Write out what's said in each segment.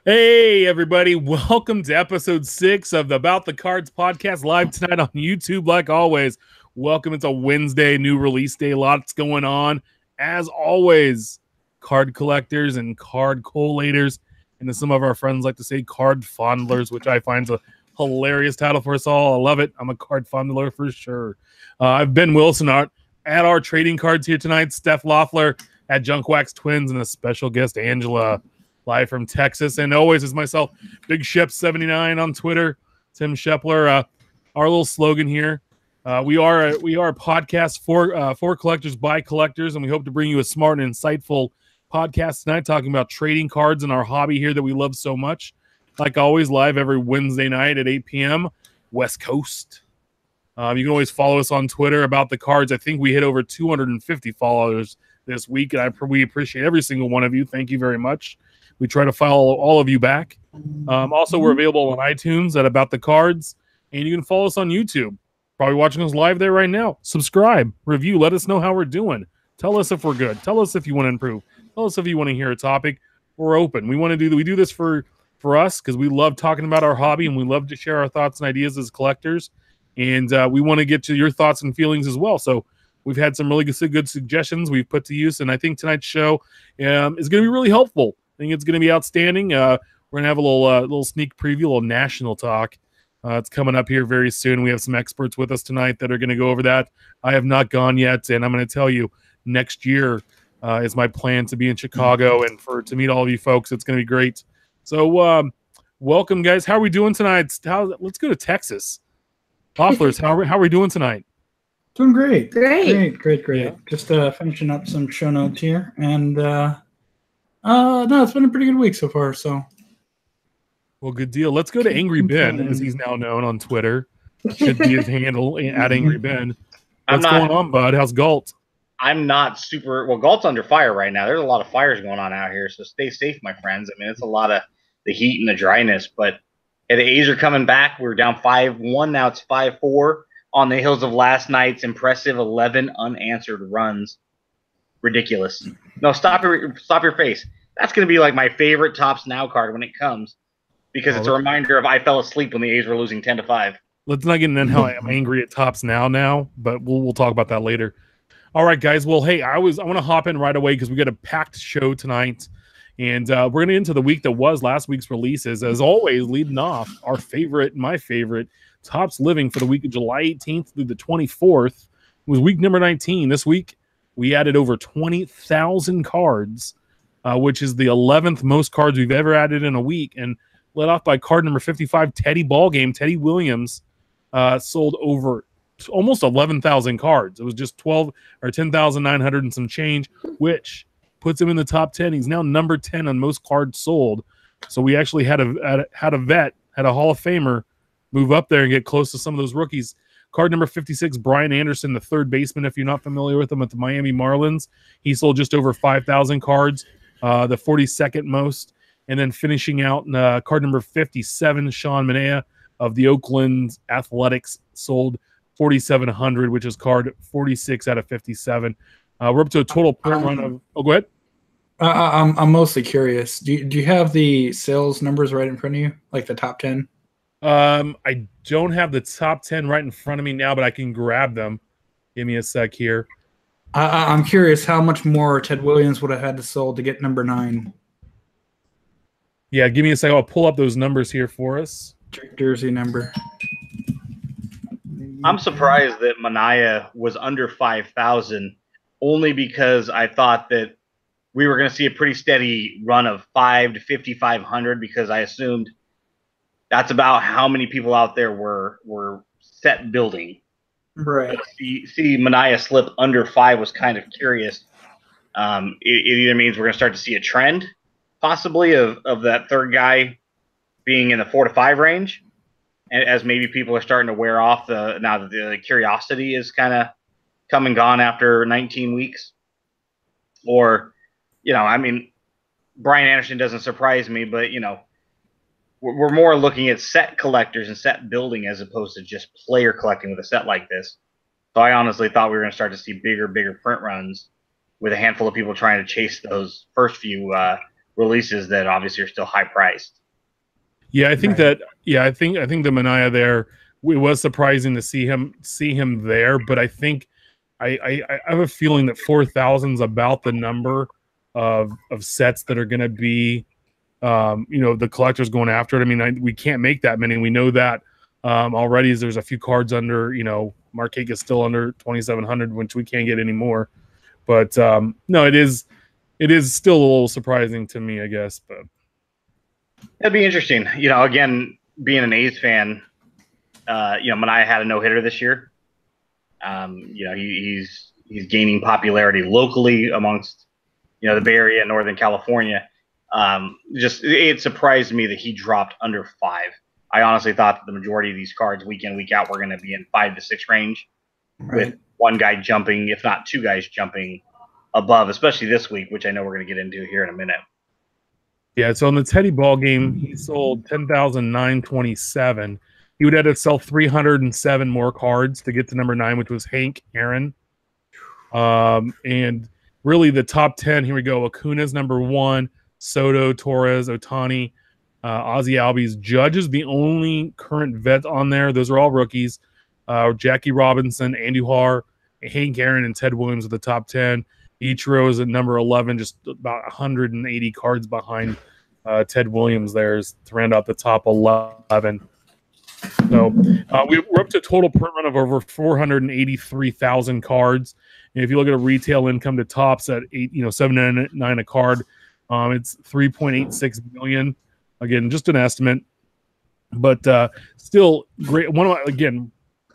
Hey, everybody. Welcome to episode 6 of the About the Cards podcast, live tonight on YouTube, like always. Welcome. It's a Wednesday, new release day. Lots going on. As always, card collectors and card collators, and as some of our friends like to say, card fondlers, which I find is a hilarious title for us all. I love it. I'm a card fondler for sure. I've Ben Wilson at our trading cards here tonight, Steph Loeffler at Junk Wax Twins, and a special guest, Angela, live from Texas. And always is myself, Big Shep79 on Twitter, Tim Shepler. Our little slogan here, we are a podcast for collectors by collectors, and we hope to bring you a smart and insightful podcast tonight talking about trading cards and our hobby here that we love so much. Like always, live every Wednesday night at 8 p.m. West Coast. You can always follow us on Twitter about the cards. I think we hit over 250 followers this week, and we appreciate every single one of you. Thank you very much. We try to follow all of you back. Also, we're available on iTunes at About the Cards, and you can follow us on YouTube. Probably watching us live there right now. Subscribe, review, let us know how we're doing. Tell us if we're good. Tell us if you want to improve. Tell us if you want to hear a topic. We're open. We do this for us because we love talking about our hobby, and we love to share our thoughts and ideas as collectors. And we want to get to your thoughts and feelings as well. So we've had some really good suggestions we've put to use, and I think tonight's show is going to be really helpful. I think it's going to be outstanding. We're going to have a little sneak preview, a little national talk. It's coming up here very soon. We have some experts with us tonight that are going to go over that. I have not gone yet, and I'm going to tell you, next year is my plan to be in Chicago and to meet all of you folks. It's going to be great. So welcome, guys. How are we doing tonight? Let's go to Texas. Hofflers, how are we doing tonight? Doing great. Great. Yeah. Just finishing up some show notes here, and no, it's been a pretty good week so far. So, well, good deal. Let's go to Angry Ben, as he's now known on Twitter. Should be his handle at Angry Ben. What's going on, bud? How's Galt? I'm not super well. Galt's under fire right now. There's a lot of fires going on out here, so stay safe, my friends. I mean, it's a lot of the heat and the dryness, but the A's are coming back. We're down 5-1 now. It's 5-4 on the heels of last night's impressive 11 unanswered runs. Ridiculous. No, stop your face. That's going to be like my favorite Tops Now card when it comes, because it's a reminder of I fell asleep when the A's were losing 10-5. Let's not get into how I'm angry at Tops Now, but we'll talk about that later. All right, guys. Well, hey, I want to hop in right away because we got a packed show tonight, and we're going to get into the week that was last week's releases. As always, leading off, my favorite, Tops Living for the week of July 18th through the 24th was week number 19. This week, we added over 20,000 cards, which is the 11th most cards we've ever added in a week, and led off by card number 55, Teddy Ballgame. Teddy Williams sold over almost 11,000 cards. It was just 10,900 and some change, which puts him in the top 10. He's now number 10 on most cards sold. So we actually had a Hall of Famer move up there and get close to some of those rookies. Card number 56, Brian Anderson, the third baseman, if you're not familiar with him, at the Miami Marlins. He sold just over 5,000 cards, the 42nd most. And then finishing out card number 57, Sean Manaea of the Oakland Athletics, sold 4,700, which is card 46 out of 57. We're up to a total print run of... Oh, go ahead. I'm mostly curious. Do you have the sales numbers right in front of you, like the top 10? I don't have the top 10 right in front of me now, but I can grab them. Give me a sec here. I'm curious how much more Ted Williams would have had to sell to get number 9. Yeah, give me a sec. I'll pull up those numbers here for us. Jersey number. I'm surprised that Manaea was under 5,000, only because I thought that we were going to see a pretty steady run of 5 to 5,500, because I assumed that's about how many people out there were set building. Right. See Manaea slip under 5 was kind of curious. It either means we're going to start to see a trend, possibly, of that third guy being in the 4 to 5 range, as maybe people are starting to wear off now that the curiosity is kind of come and gone after 19 weeks. Or, I mean, Brian Anderson doesn't surprise me, but, we're more looking at set collectors and set building as opposed to just player collecting with a set like this. So I honestly thought we were going to start to see bigger print runs with a handful of people trying to chase those first few releases that obviously are still high priced. Yeah, I think that. Yeah, I think the Mania there. It was surprising to see him there, but I think I have a feeling that 4,000 is about the number of sets that are going to be, the collectors going after it. I mean, we can't make that many. We know that already. There's a few cards under, Marquette is still under 2,700, which we can't get anymore. But no, it is still a little surprising to me, I guess. But it'd be interesting. Again, being an A's fan, Mania had a no-hitter this year. He's gaining popularity locally amongst, the Bay Area and Northern California. It surprised me that he dropped under 5. I honestly thought that the majority of these cards, week in, week out, were going to be in 5 to 6 range, with one guy jumping, if not two guys jumping above, especially this week, which I know we're going to get into here in a minute. Yeah, so in the Teddy ball game, he sold 10,927. He would have to sell 307 more cards to get to number 9, which was Hank Aaron. And really the top 10, here we go. Acuna's number 1, Soto, Torres, Ohtani, Ozzie Albies. Judge is the only current vet on there. Those are all rookies. Jackie Robinson, Andy Har, Hank Aaron, and Ted Williams are the top 10. Ichiro is at number 11, just about 180 cards behind Ted Williams there to round out the top 11. So we're up to a total print run of over 483,000 cards. And if you look at a retail income to tops at $7.99 a card, it's 3.86 million. Again, just an estimate, but still great.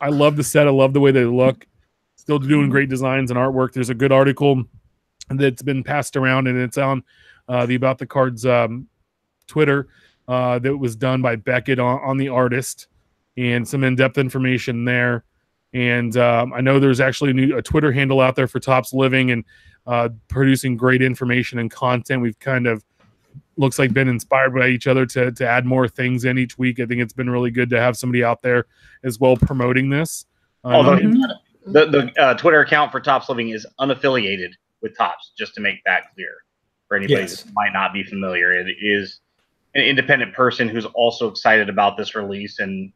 I love the set. I love the way they look. Still doing great designs and artwork. There's a good article that's been passed around, and it's on the About the Cards Twitter that was done by Beckett on the artist, and some in-depth information there. And I know there's actually a Twitter handle out there for Topps Living and producing great information and content. We've kind of looks like been inspired by each other to add more things in each week. I think it's been really good to have somebody out there as well promoting this. The Twitter account for Topps Living is unaffiliated with Topps, just to make that clear for anybody that might not be familiar. It is an independent person who's also excited about this release and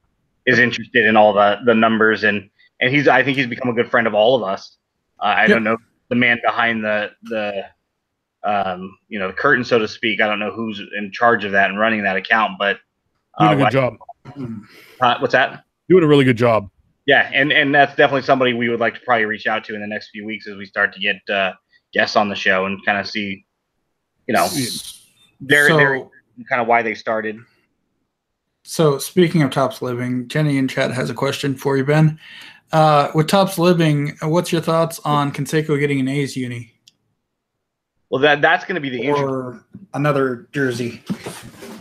is interested in all the numbers, and I think he's become a good friend of all of us. I don't know the man behind the curtain, so to speak. I don't know who's in charge of that and running that account, but doing a good job. What's that? Doing a really good job. Yeah, and that's definitely somebody we would like to probably reach out to in the next few weeks as we start to get guests on the show and kind of see, their kind of why they started. So speaking of Topps Living, Jenny in chat has a question for you, Ben. With Topps Living, what's your thoughts on Canseco getting an A's uni? Well, that's going to be the or another jersey.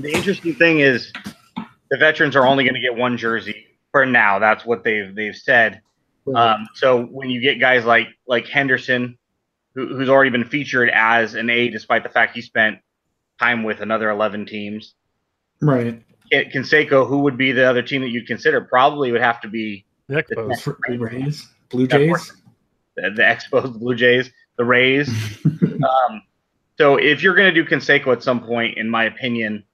The interesting thing is the veterans are only going to get one jersey for now. That's what they've said. So when you get guys like Henderson, who's already been featured as an A, despite the fact he spent time with another 11 teams, right? Canseco, who would be the other team that you'd consider? Probably would have to be the Rays, Blue Jays, the Expos, Blue Jays, the Rays. So if you're going to do Canseco at some point, in my opinion,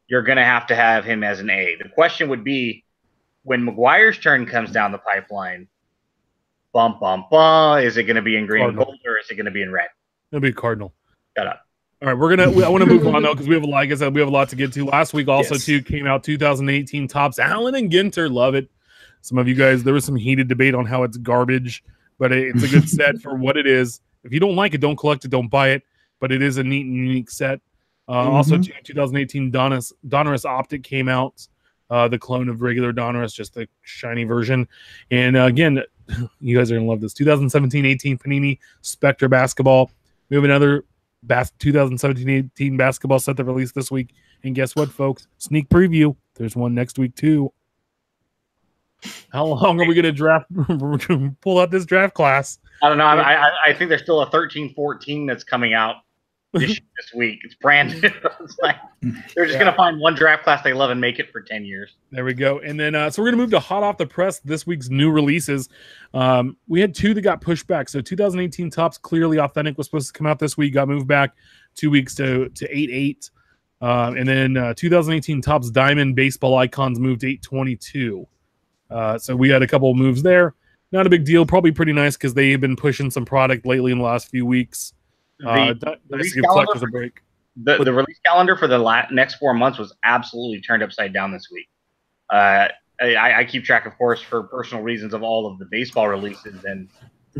you're going to have him as an A. The question would be, when McGuire's turn comes down the pipeline, is it going to be in green and gold, or is it going to be in red? It'll be Cardinal. Shut up. All right, I want to move on though, because we have like I said, we have a lot to get to. Last week also too came out 2018 Topps Allen and Ginter. Love it. Some of you guys, there was some heated debate on how it's garbage, but it's a good set for what it is. If you don't like it, don't collect it, don't buy it. But it is a neat and unique set. Also, 2018 Donruss Optic came out, the clone of regular Donruss, just the shiny version. And again, you guys are gonna love this. 2017-18 Panini Spectre basketball. We have another 2017-18 basketball set that released this week. And guess what, folks? Sneak preview. There's one next week too. How long are we gonna pull out this draft class? I don't know. I think there's still a 13-14 that's coming out. this week. It's brand new. It's like they're just gonna find one draft class they love and make it for 10 years. There we go. And then so we're gonna move to hot off the press this week's new releases. We had 2 that got pushed back. So 2018 Topps Clearly Authentic was supposed to come out this week, got moved back 2 weeks to 8/8. And then 2018 Topps Diamond Baseball Icons moved to 8/22. So we had a couple of moves there. Not a big deal. Probably pretty nice because they've been pushing some product lately in the last few weeks. Nice to give collectors a break. The release calendar for the next 4 months was absolutely turned upside down this week. I keep track, of course, for personal reasons of all of the baseball releases, and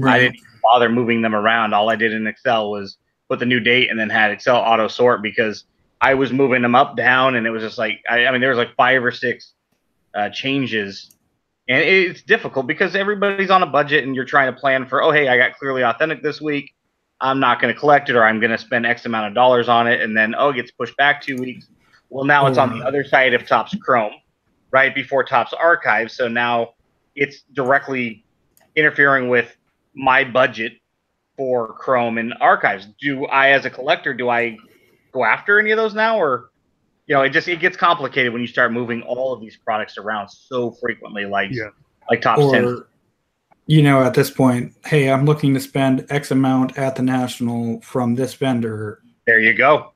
I didn't even bother moving them around. All I did in Excel was put the new date and then had Excel auto sort because I was moving them up, down, and it was just like I mean there was like 5 or 6 changes. And it's difficult because everybody's on a budget and you're trying to plan for, oh, hey, I got Clearly Authentic this week. I'm not going to collect it, or I'm going to spend X amount of dollars on it. And then, oh, it gets pushed back 2 weeks. Well, now it's on the other side of Topps Chrome, right before Topps Archive. So now it's directly interfering with my budget for Chrome and Archives. Do I, as a collector, do I go after any of those now? Or it gets complicated when you start moving all of these products around so frequently, like Topps 10. At this point, hey, I'm looking to spend X amount at the National from this vendor. There you go.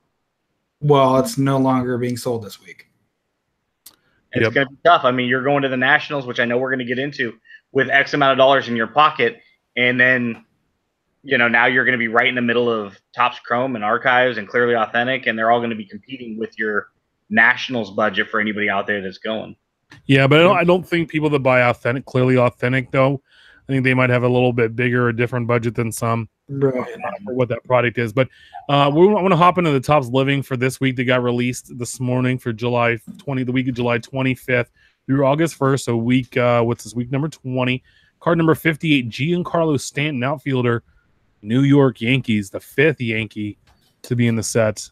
Well, it's no longer being sold this week. It's going to be tough. I mean, you're going to the Nationals, which I know we're going to get into, with X amount of dollars in your pocket, and then now you're going to be right in the middle of Topps Chrome and Archives and Clearly Authentic, and they're all going to be competing with your Nationals budget for anybody out there that's going. Yeah, but I don't think people that buy Clearly Authentic, though, I think they might have a little bit bigger or different budget than some for what that product is. But we want to hop into the Topps Living for this week that got released this morning for the week of July 25th through August 1st. So what's this, week number 20. Card number 58, Giancarlo Stanton, outfielder, New York Yankees, the 5th Yankee to be in the set.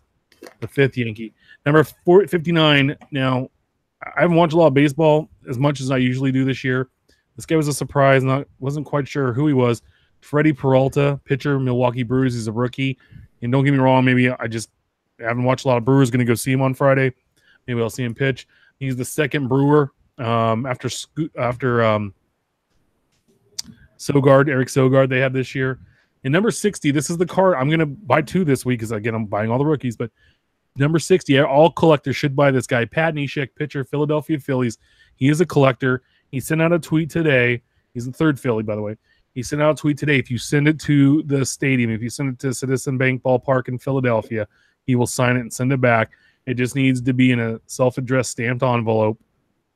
The 5th Yankee. Number 59. Now, I haven't watched a lot of baseball as much as I usually do this year. This guy was a surprise. Wasn't quite sure who he was. Freddie Peralta, pitcher, Milwaukee Brewers. He's a rookie. And don't get me wrong, maybe I just haven't watched a lot of Brewers. Going to go see him on Friday. Maybe I'll see him pitch. He's the 2nd Brewer after Sogard, Eric Sogard they have this year. And number 60, this is the card. I'm going to buy 2 this week because, again, I'm buying all the rookies. But number 60, all collectors should buy this guy. Pat Neshek, pitcher, Philadelphia Phillies. He is a collector. He sent out a tweet today. He's the 3rd Philly, by the way. He sent out a tweet today. If you send it to the stadium, if you send it to Citizen Bank Ballpark in Philadelphia, he will sign it and send it back. It just needs to be in a self-addressed stamped envelope,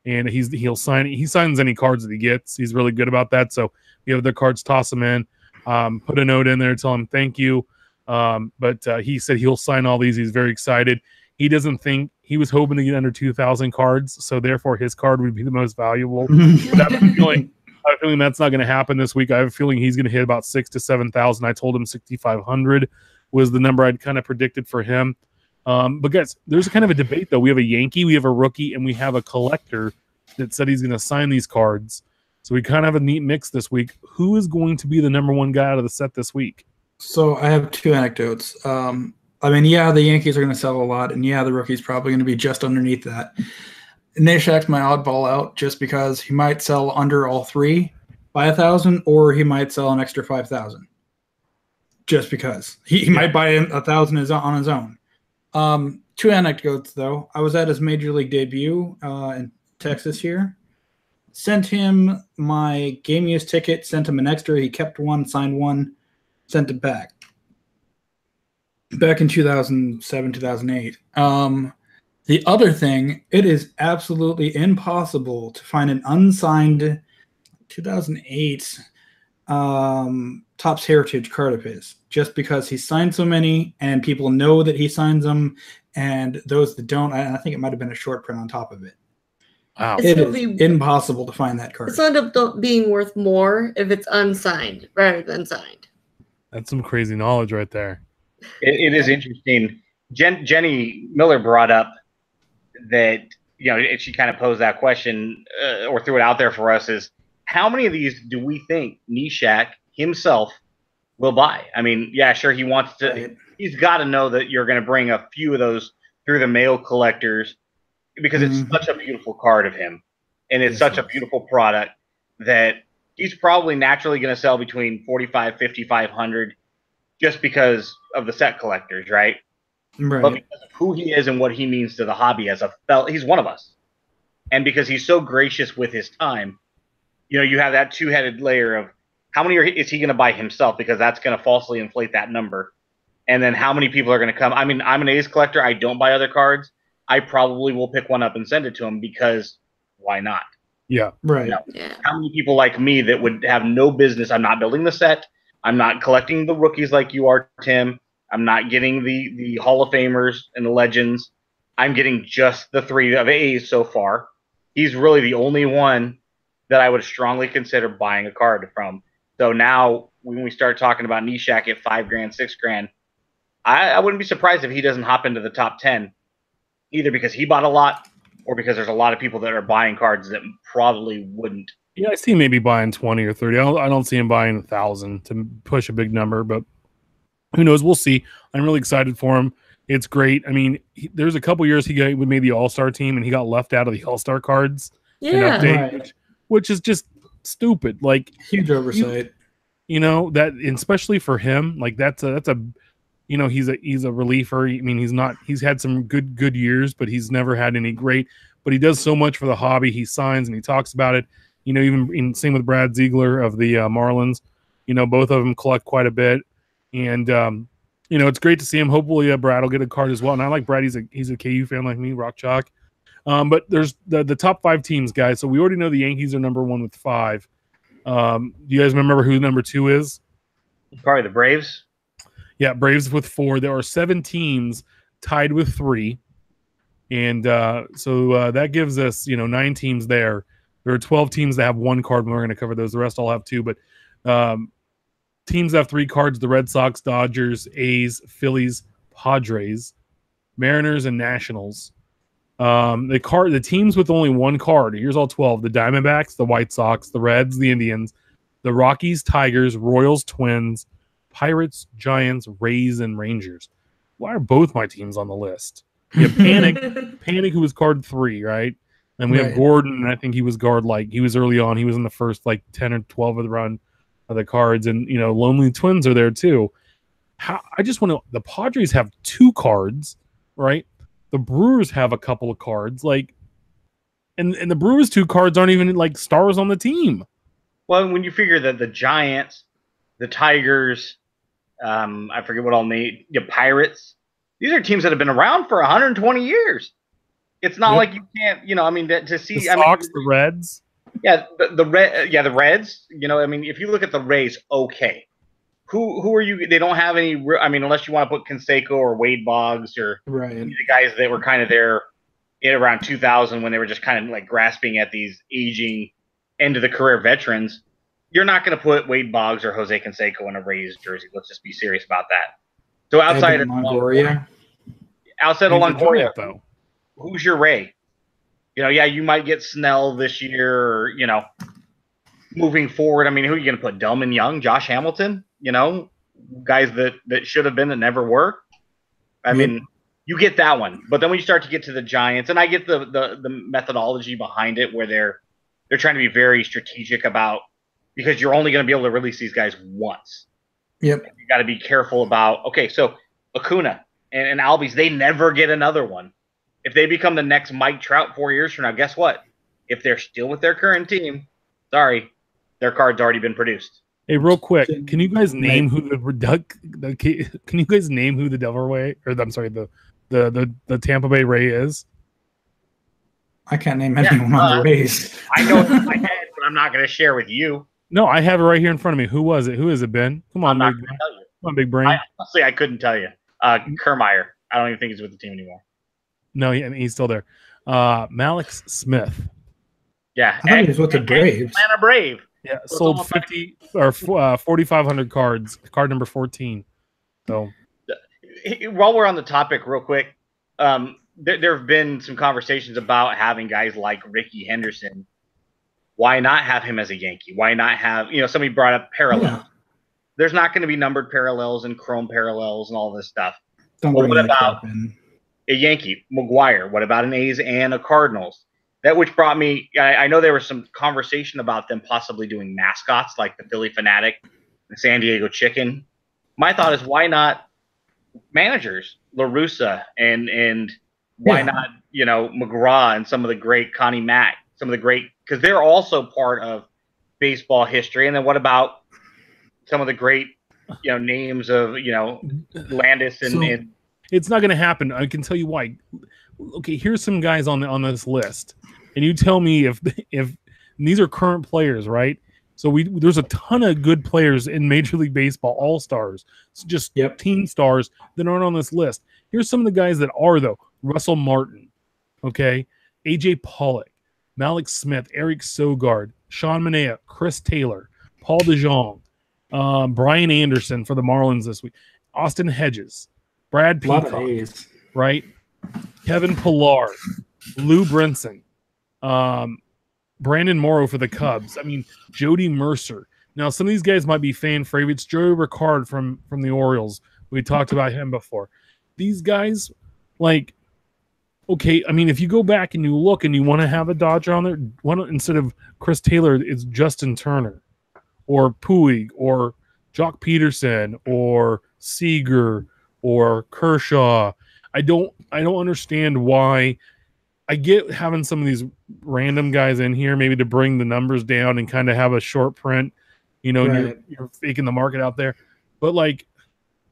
and he'll sign it. He signs any cards that he gets. He's really good about that. So if you have the cards, toss them in. Put a note in there, tell him thank you. But he said he'll sign all these. He's very excited. He doesn't think he was hoping to get under 2,000 cards, so therefore his card would be the most valuable. But I have a feeling that's not going to happen this week. I have a feeling he's going to hit about 6,000 to 7,000. I told him 6,500 was the number I'd kind of predicted for him. But guys, there's kind of a debate though. We have a Yankee, we have a rookie, and we have a collector that said he's going to sign these cards. So we kind of have a neat mix this week. Who is going to be the number 1 guy out of the set this week? So I have 2 anecdotes. The Yankees are going to sell a lot, and the rookie's probably going to be just underneath that. Neshek's my oddball out just because he might sell under all 3 by 1,000, or he might sell an extra 5,000. Just because he might buy 1,000 on his own. 2 anecdotes though. I was at his major league debut in Texas here. Sent him my game use ticket. Sent him an extra. He kept one, signed one, sent it back. Back in 2007, 2008. The other thing, it is absolutely impossible to find an unsigned 2008 Topps Heritage card of his, just because he signed so many and people know that he signs them, and those that don't, I think it might have been a short print on top of it. Wow. It is impossible to find that card. It's end up being worth more if it's unsigned rather than signed. That's some crazy knowledge right there. It is interesting. Jenny Miller brought up that, she kind of posed that question or threw it out there for us, is how many of these do we think Neshek himself will buy? I mean, yeah, sure, he wants to. he's got to know that you're going to bring a few of those through the mail collectors because it's such a beautiful card of him, and it's such a beautiful product that he's probably naturally going to sell between 45, 5,500 just because of the set collectors, right? Right. But because of who he is and what he means to the hobby as a felt, he's one of us. And because he's so gracious with his time, you know, you have that two-headed layer of how many is he going to buy himself, because that's going to falsely inflate that number. And then how many people are going to come? I mean, I'm an A's collector. I don't buy other cards. I probably will pick one up and send it to him because why not? Yeah. Right. You know, how many people like me that would have no business? I'm not building the set. I'm not collecting the rookies like you are, Tim. I'm not getting the Hall of Famers and the legends. I'm getting just the 3 of A's so far. He's really the only one that I would strongly consider buying a card from. So now when we start talking about Nishak at $5,000, $6,000, I wouldn't be surprised if he doesn't hop into the top 10, either because he bought a lot or because there's a lot of people that are buying cards that probably wouldn't. Yeah, I see him maybe buying 20 or 30. I don't see him buying 1,000 to push a big number, but who knows? We'll see. I'm really excited for him. It's great. I mean, there's a couple years he made the All-Star team and he got left out of the All-Star cards. Yeah. Update, which is just stupid. Like, huge oversight. You know, that, and especially for him, like that's a you know, he's a reliever. I mean, he's had some good years, but he's never had any great, but he does so much for the hobby. He signs and he talks about it. You know, even same with Brad Ziegler of the Marlins. You know, both of them collect quite a bit. And you know, it's great to see him. Hopefully Brad will get a card as well. And I like Brad. He's a KU fan like me, Rock Chalk. But there's the top 5 teams, guys. So we already know the Yankees are number 1 with 5. Do you guys remember who number 2 is? Probably the Braves. Yeah, Braves with 4. There are 7 teams tied with 3. And so that gives us, you know, 9 teams there. There are 12 teams that have 1 card, and we're going to cover those. The rest all have 2. But teams that have 3 cards: the Red Sox, Dodgers, A's, Phillies, Padres, Mariners, and Nationals. The teams with only 1 card, here's all 12: the Diamondbacks, the White Sox, the Reds, the Indians, the Rockies, Tigers, Royals, Twins, Pirates, Giants, Rays, and Rangers. Why are both my teams on the list? You have Panic, who was card 3, right? And we have Gordon, and I think he was guard, like, he was early on. He was in the first, like, 10 or 12 of the run of the cards. And, you know, Lonely Twins are there, too. I just want to – the Padres have 2 cards, right? The Brewers have a couple of cards, like, and the Brewers' 2 cards aren't even, like, stars on the team. Well, when you figure that the Giants, the Tigers, I forget what all name, Pirates, these are teams that have been around for 120 years. It's not like you can't, you know, I mean, to see the Sox, the Reds. Yeah, the Reds, you know, I mean, if you look at the Rays, okay. Who are you? They don't have any, I mean, unless you want to put Canseco or Wade Boggs or the guys that were kind of there in around 2000 when they were just kind of like grasping at these aging end of the career veterans. You're not going to put Wade Boggs or Jose Canseco in a Rays jersey. Let's just be serious about that. So outside of Longoria, though, who's your Ray? You know, yeah, you might get Snell this year, or, you know, moving forward. I mean, who are you going to put? Delman Young, Josh Hamilton? You know, guys that should have been that never were. I mean, you get that one, but then when you start to get to the Giants, and I get the methodology behind it, where they're trying to be very strategic about, because you're only going to be able to release these guys once. Yep. And you got to be careful about, okay, so Acuna and Albies, they never get another one. If they become the next Mike Trout 4 years from now, guess what? If they're still with their current team, sorry, their card's already been produced. Hey, real quick, can you guys name who can you guys name who the Devil Ray, or I'm sorry, the Tampa Bay Ray is? I can't name anyone on the Rays. I know it in my head, but I'm not going to share with you. No, I have it right here in front of me. Who was it? Who is it, Ben? Come on, I'm not going to tell you. Come on, big brain. Honestly, I couldn't tell you. Kermeyer. I don't even think he's with the team anymore. No, he's still there. Malix Smith. Yeah, I thought he was with the Braves. Atlanta Brave. Yeah, sold 50 or 4,500 cards. Card number 14. So, while we're on the topic, real quick, there have been some conversations about having guys like Ricky Henderson. Why not have him as a Yankee? Why not have, you know, somebody brought up parallel. there's not going to be numbered parallels and chrome parallels and all this stuff. Don't Well, bring what the about cap in. a Yankee, McGuire? What about an A's and a Cardinals? That which brought me, I know there was some conversation about them possibly doing mascots like the Philly Fanatic, the San Diego Chicken. My thought is, why not managers, La Russa, and why not, McGraw and some of the great Connie Mack, some of the great, because they're also part of baseball history. And then what about some of the great, names of, Landis and it's not going to happen. I can tell you why. Okay, here's some guys on this list, and you tell me if these are current players, right? So there's a ton of good players in Major League Baseball, all-stars, just team stars that aren't on this list. Here's some of the guys that are, though. Russell Martin, okay? A.J. Pollock, Malik Smith, Eric Sogard, Sean Manaea, Chris Taylor, Paul DeJong, Brian Anderson for the Marlins this week, Austin Hedges, Brad Peacock, right? Kevin Pillar, Lou Brinson, Brandon Morrow for the Cubs. I mean, Jody Mercer. Now, some of these guys might be fan favorites. Joey Ricard from the Orioles. We talked about him before. These guys, okay, I mean, if you go back and you look and you want to have a Dodger on there, instead of Chris Taylor, it's Justin Turner or Puig or Jock Peterson or Seager or Kershaw. I don't understand why. I get having some of these random guys in here maybe to bring the numbers down and kind of have a short print, right. You're faking the market out there. But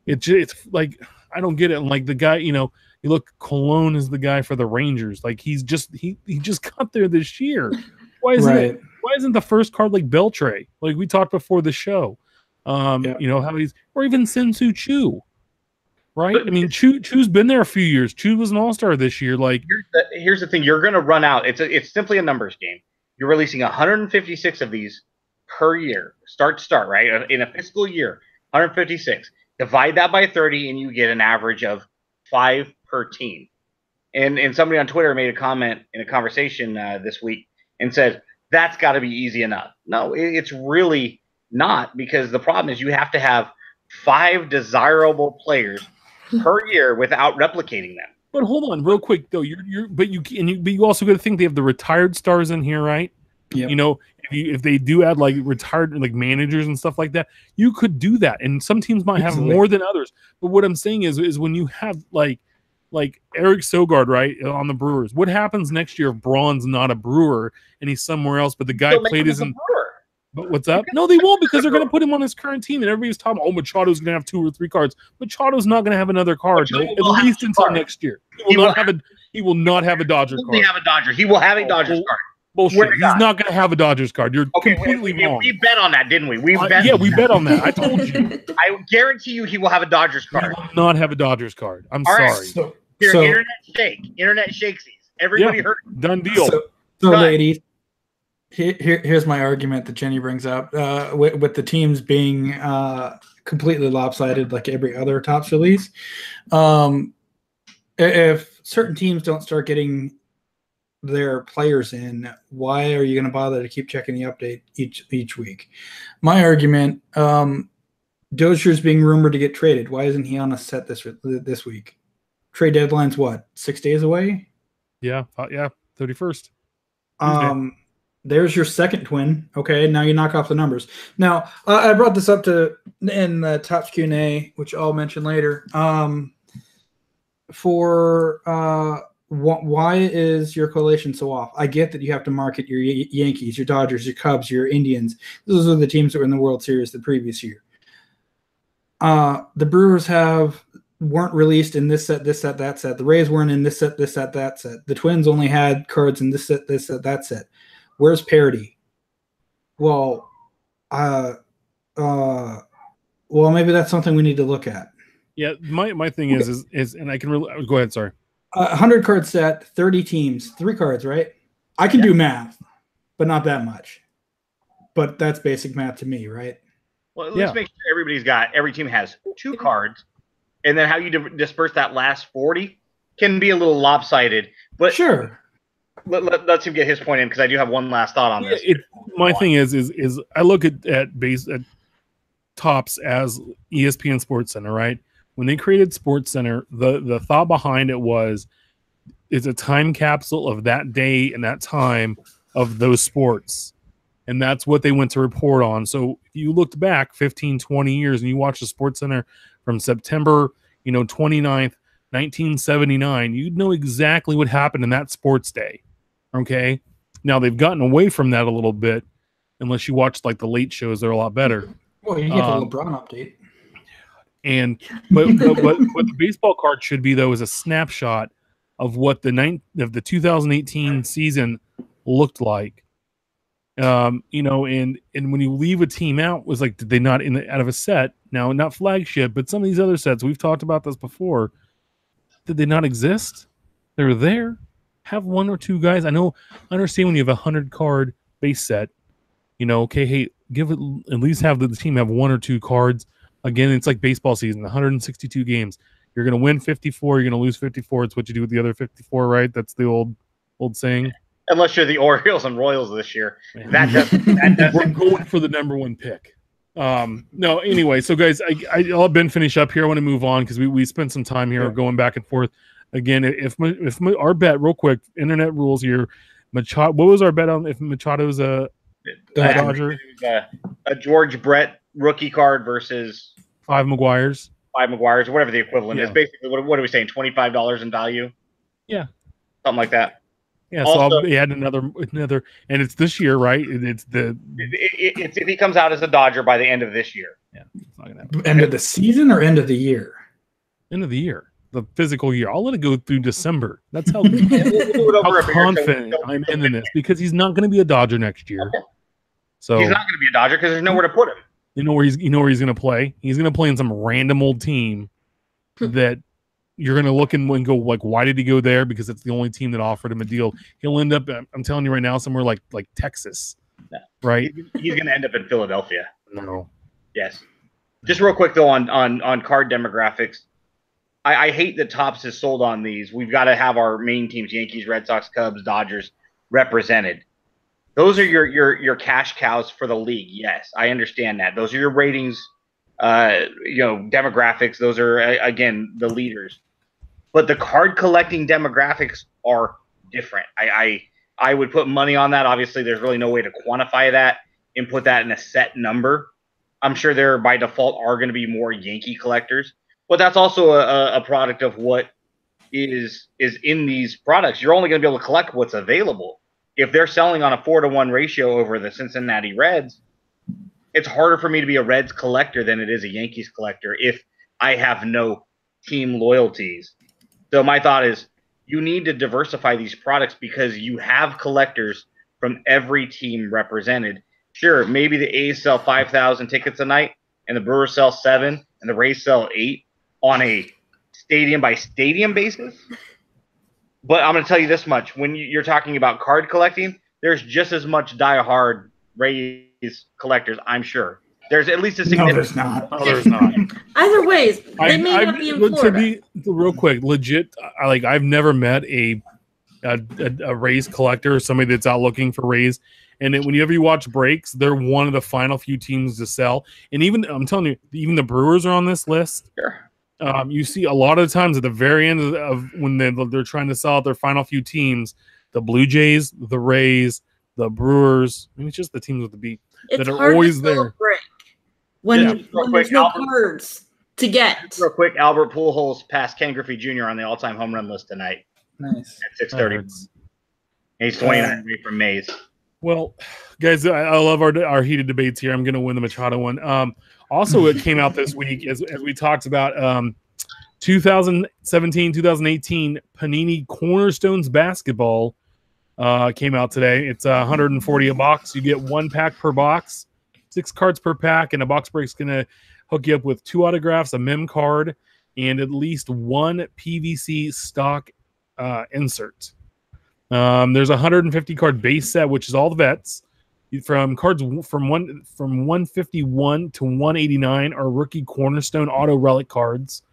it's like, I don't get it. And the guy, you look, Colon is the guy for the Rangers. He just got there this year. Why isn't the first card like Beltre? Like we talked before the show. How he's, or even Sensu Chu. Right? I mean, Chu's been there a few years. Chu was an all-star this year. Here's the thing. You're going to run out. It's simply a numbers game. You're releasing 156 of these per year, start to start, right? In a fiscal year, 156. Divide that by 30, and you get an average of 5 per team. And somebody on Twitter made a comment in a conversation this week and said, that's got to be easy enough. No, it's really not, because the problem is you have to have 5 desirable players per year without replicating them. But hold on, real quick though. You also got to think they have the retired stars in here, right? Yep. If they do add retired managers and stuff like that, you could do that. And some teams might have more than others. But what I'm saying is when you have like Eric Sogard, right, on the Brewers, what happens next year if Braun's not a Brewer and he's somewhere else, but the guy played as a Brewer? But what's up? No, they won't, because they're going to put him on his current team, and everybody's talking, Machado's going to have 2 or 3 cards. Machado's not going to have another card, at least until next year. He will not have a Dodger card. He will have a Dodgers card. Bullshit. He's not going to have a Dodgers card. You're completely wrong. We bet on that, didn't we? We bet on that. I told you. I guarantee you he will have a Dodgers card. He will not have a Dodgers card. I'm sorry. Internet shakesies. Everybody heard. Done deal. So ladies, here's my argument that Jenny brings up with the teams being completely lopsided like every other Topps release. If certain teams don't start getting their players in, why are you going to bother to keep checking the update each week? My argument, Dozier's being rumored to get traded. Why isn't he on a set this week? Trade deadline's what, 6 days away? Yeah, 31st. There's your second twin. Okay, now you knock off the numbers. Now, I brought this up in the Topps Q&A, which I'll mention later. Why is your collation so off? I get that you have to market your Yankees, your Dodgers, your Cubs, your Indians. Those are the teams that were in the World Series the previous year. The Brewers weren't released in this set, that set. The Rays weren't in this set, that set. The Twins only had cards in this set, that set. Where's parity? Well, maybe that's something we need to look at. Yeah, my thing is, and I can really go ahead. Sorry. 100 card set, 30 teams, 3 cards, right? I can do math, but not that much. But that's basic math to me, right? Well, let's make sure every team has 2 cards, and then how you disperse that last 40 can be a little lopsided. But sure. Let's him get his point in, because I do have one last thought on this. My thing is I look at Topps as ESPN Sports Center, right? When they created Sports Center, the thought behind it was it's a time capsule of that day and that time of those sports. And that's what they went to report on. So if you looked back 15, 20 years and you watched the Sports Center from September, 29th, 1979, you'd know exactly what happened in that sports day. Okay. Now they've gotten away from that a little bit, unless you watch like the late shows, they're a lot better. Well, you get the LeBron update. But what the baseball card should be, though, is a snapshot of what the 2018 season looked like. And when you leave a team out, was like, did they not out of a set? Now, not flagship, but some of these other sets, we've talked about this before. Did they not exist? They're there. Have one or two guys. I understand when you have a 100 card base set, okay, hey, give it at least have the team have one or two cards. Again, it's like baseball season, 162 games. You're going to win 54. You're going to lose 54. It's what you do with the other 54, right? That's the old saying. Unless you're the Orioles and Royals this year. That doesn't. We're going for the number one pick. No, anyway, so guys, I'll let Ben finish up here. I want to move on because we spent some time here going back and forth. Again, if our bet, real quick, internet rules here, Machado. What was our bet on if Machado's a Dodger? A George Brett rookie card versus 5 McGuires. 5 McGuires, whatever the equivalent is. Basically, what are we saying? $25 in value? Yeah, something like that. Yeah, also, so I'll add another, and it's this year, right? It's if he comes out as a Dodger by the end of this year. Yeah, it's not gonna happen. End of the season or end of the year? End of the year, the physical year. I'll let it go through December. That's how, how confident I'm in this, because he's not going to be a Dodger next year. Okay. So he's not going to be a Dodger because there's nowhere to put him. You know where he's going to play? He's going to play in some random old team that you're going to look and go, like, why did he go there? Because it's the only team that offered him a deal. He'll end up, I'm telling you right now, somewhere like Texas, right? He's going to end up in Philadelphia. No. Yes. Just real quick, though, on card demographics, I hate that Topps is sold on these. We've got to have our main teams, Yankees, Red Sox, Cubs, Dodgers, represented. Those are your cash cows for the league. Yes, I understand that. Those are your ratings, demographics. Those are, again, the leaders. But the card collecting demographics are different. I would put money on that. Obviously, there's really no way to quantify that and put that in a set number. I'm sure there, by default, are going to be more Yankee collectors. But that's also a product of what is in these products. You're only going to be able to collect what's available. If they're selling on a 4-to-1 ratio over the Cincinnati Reds, it's harder for me to be a Reds collector than it is a Yankees collector if I have no team loyalties. So my thought is you need to diversify these products because you have collectors from every team represented. Sure, maybe the A's sell 5,000 tickets a night and the Brewers sell 7 and the Rays sell 8 on a stadium-by-stadium basis. But I'm going to tell you this much. When you're talking about card collecting, there's just as much die-hard Rays collectors, I'm sure. There's at least a significant... No, there's not. No, there's not. Either ways, they may not be in Florida. To be real quick, legit, I've never met a Rays collector, somebody that's out looking for Rays. And whenever you watch breaks, they're one of the final few teams to sell. And even, I'm telling you, even the Brewers are on this list. Sure. You see a lot of times at the very end of when they're trying to sell out their final few teams, the Blue Jays, the Rays, the Brewers. I mean, it's just the teams with the B that are always there. When there's no cards to get. Real quick, Albert Pujols passed Ken Griffey Jr. on the all-time home run list tonight. Nice. At 6:30. He's 29 away from Mays. Well, guys, I love our heated debates here. I'm going to win the Machado one. Also, it came out this week, as we talked about, 2017-2018 Panini Cornerstones Basketball came out today. It's $140 a box. You get 1 pack per box, 6 cards per pack, and a box break's going to hook you up with 2 autographs, a mem card, and at least 1 PVC stock insert. There's a 150 card base set, which is all the vets. From cards from 151 to 189 are rookie cornerstone auto relic cards.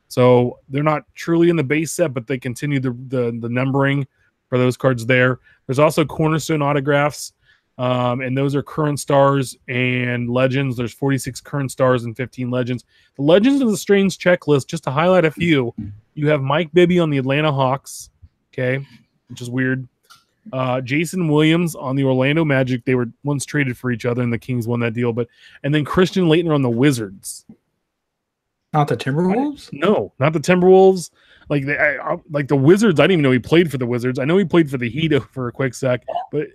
So they're not truly in the base set, but they continue the numbering for those cards there. There's also cornerstone autographs And those are current stars and legends. There's 46 current stars and 15 legends. The legends is a strange checklist. Just to highlight a few, you have Mike Bibby on the Atlanta Hawks, okay, which is weird. Jason Williams on the Orlando Magic. They were once traded for each other, and the Kings won that deal. And then Christian Laettner on the Wizards. Not the Timberwolves? No, not the Timberwolves. Like the Wizards. I didn't even know he played for the Wizards. I know he played for the Heat for a quick sec, but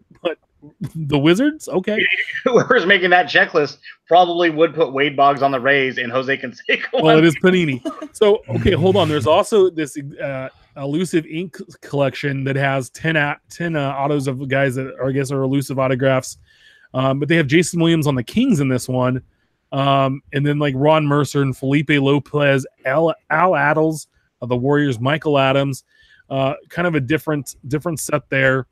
the Wizards? Okay. Whoever's making that checklist probably would put Wade Boggs on the Rays and Jose Canseco. Well, it is Panini. So, okay, hold on. There's also this elusive ink collection that has 10 autos of guys that are, I guess, are elusive autographs. But they have Jason Williams on the Kings in this one. And then like Ron Mercer and Felipe Lopez, Al Attles of the Warriors, Michael Adams. Kind of a different set there.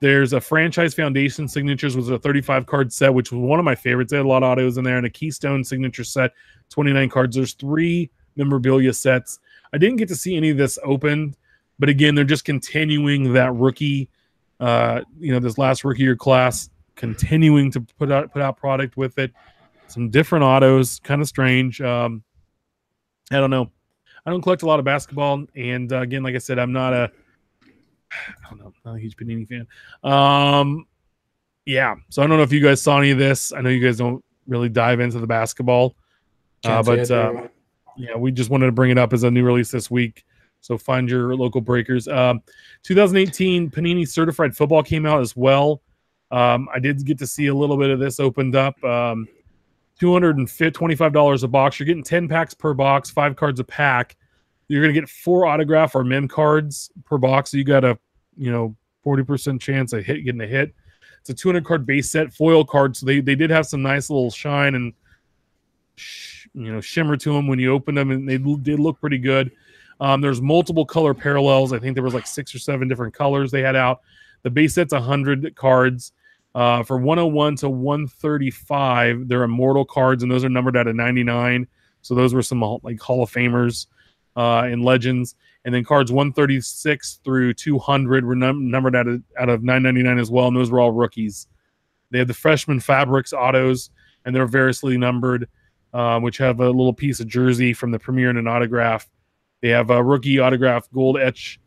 There's a Franchise Foundation Signatures, was a 35-card set, which was one of my favorites. They had a lot of autos in there, and a Keystone Signature set, 29 cards. There's 3 memorabilia sets. I didn't get to see any of this opened, but again, they're just continuing that rookie, this last rookie year class, continuing to put out product with it. Some different autos, kind of strange. I don't know. I don't collect a lot of basketball, and again, like I said, I'm not a huge Panini fan. Yeah, so I don't know if you guys saw any of this. I know you guys don't really dive into the basketball, yeah, we just wanted to bring it up as a new release this week. So find your local breakers. 2018 Panini Certified Football came out as well. I did get to see a little bit of this opened up. $225 a box. You're getting 10 packs per box, 5 cards a pack. You're going to get 4 autograph or mem cards per box. So you got a 40% chance of getting a hit. It's a 200 card base set, foil card. So they did have some nice little shine and shimmer to them when you open them, and they did look pretty good. There's multiple color parallels. I think there was like 6 or 7 different colors they had out. The base set's 100 cards. For 101 to 135, they're immortal cards, and those are numbered out of 99. So those were some like Hall of Famers and legends. And then cards 136 through 200 were numbered out of 999 as well, and those were all rookies. They have the freshman fabrics autos, and they're variously numbered, which have a little piece of jersey from the premiere and an autograph. They have a rookie autograph gold etch.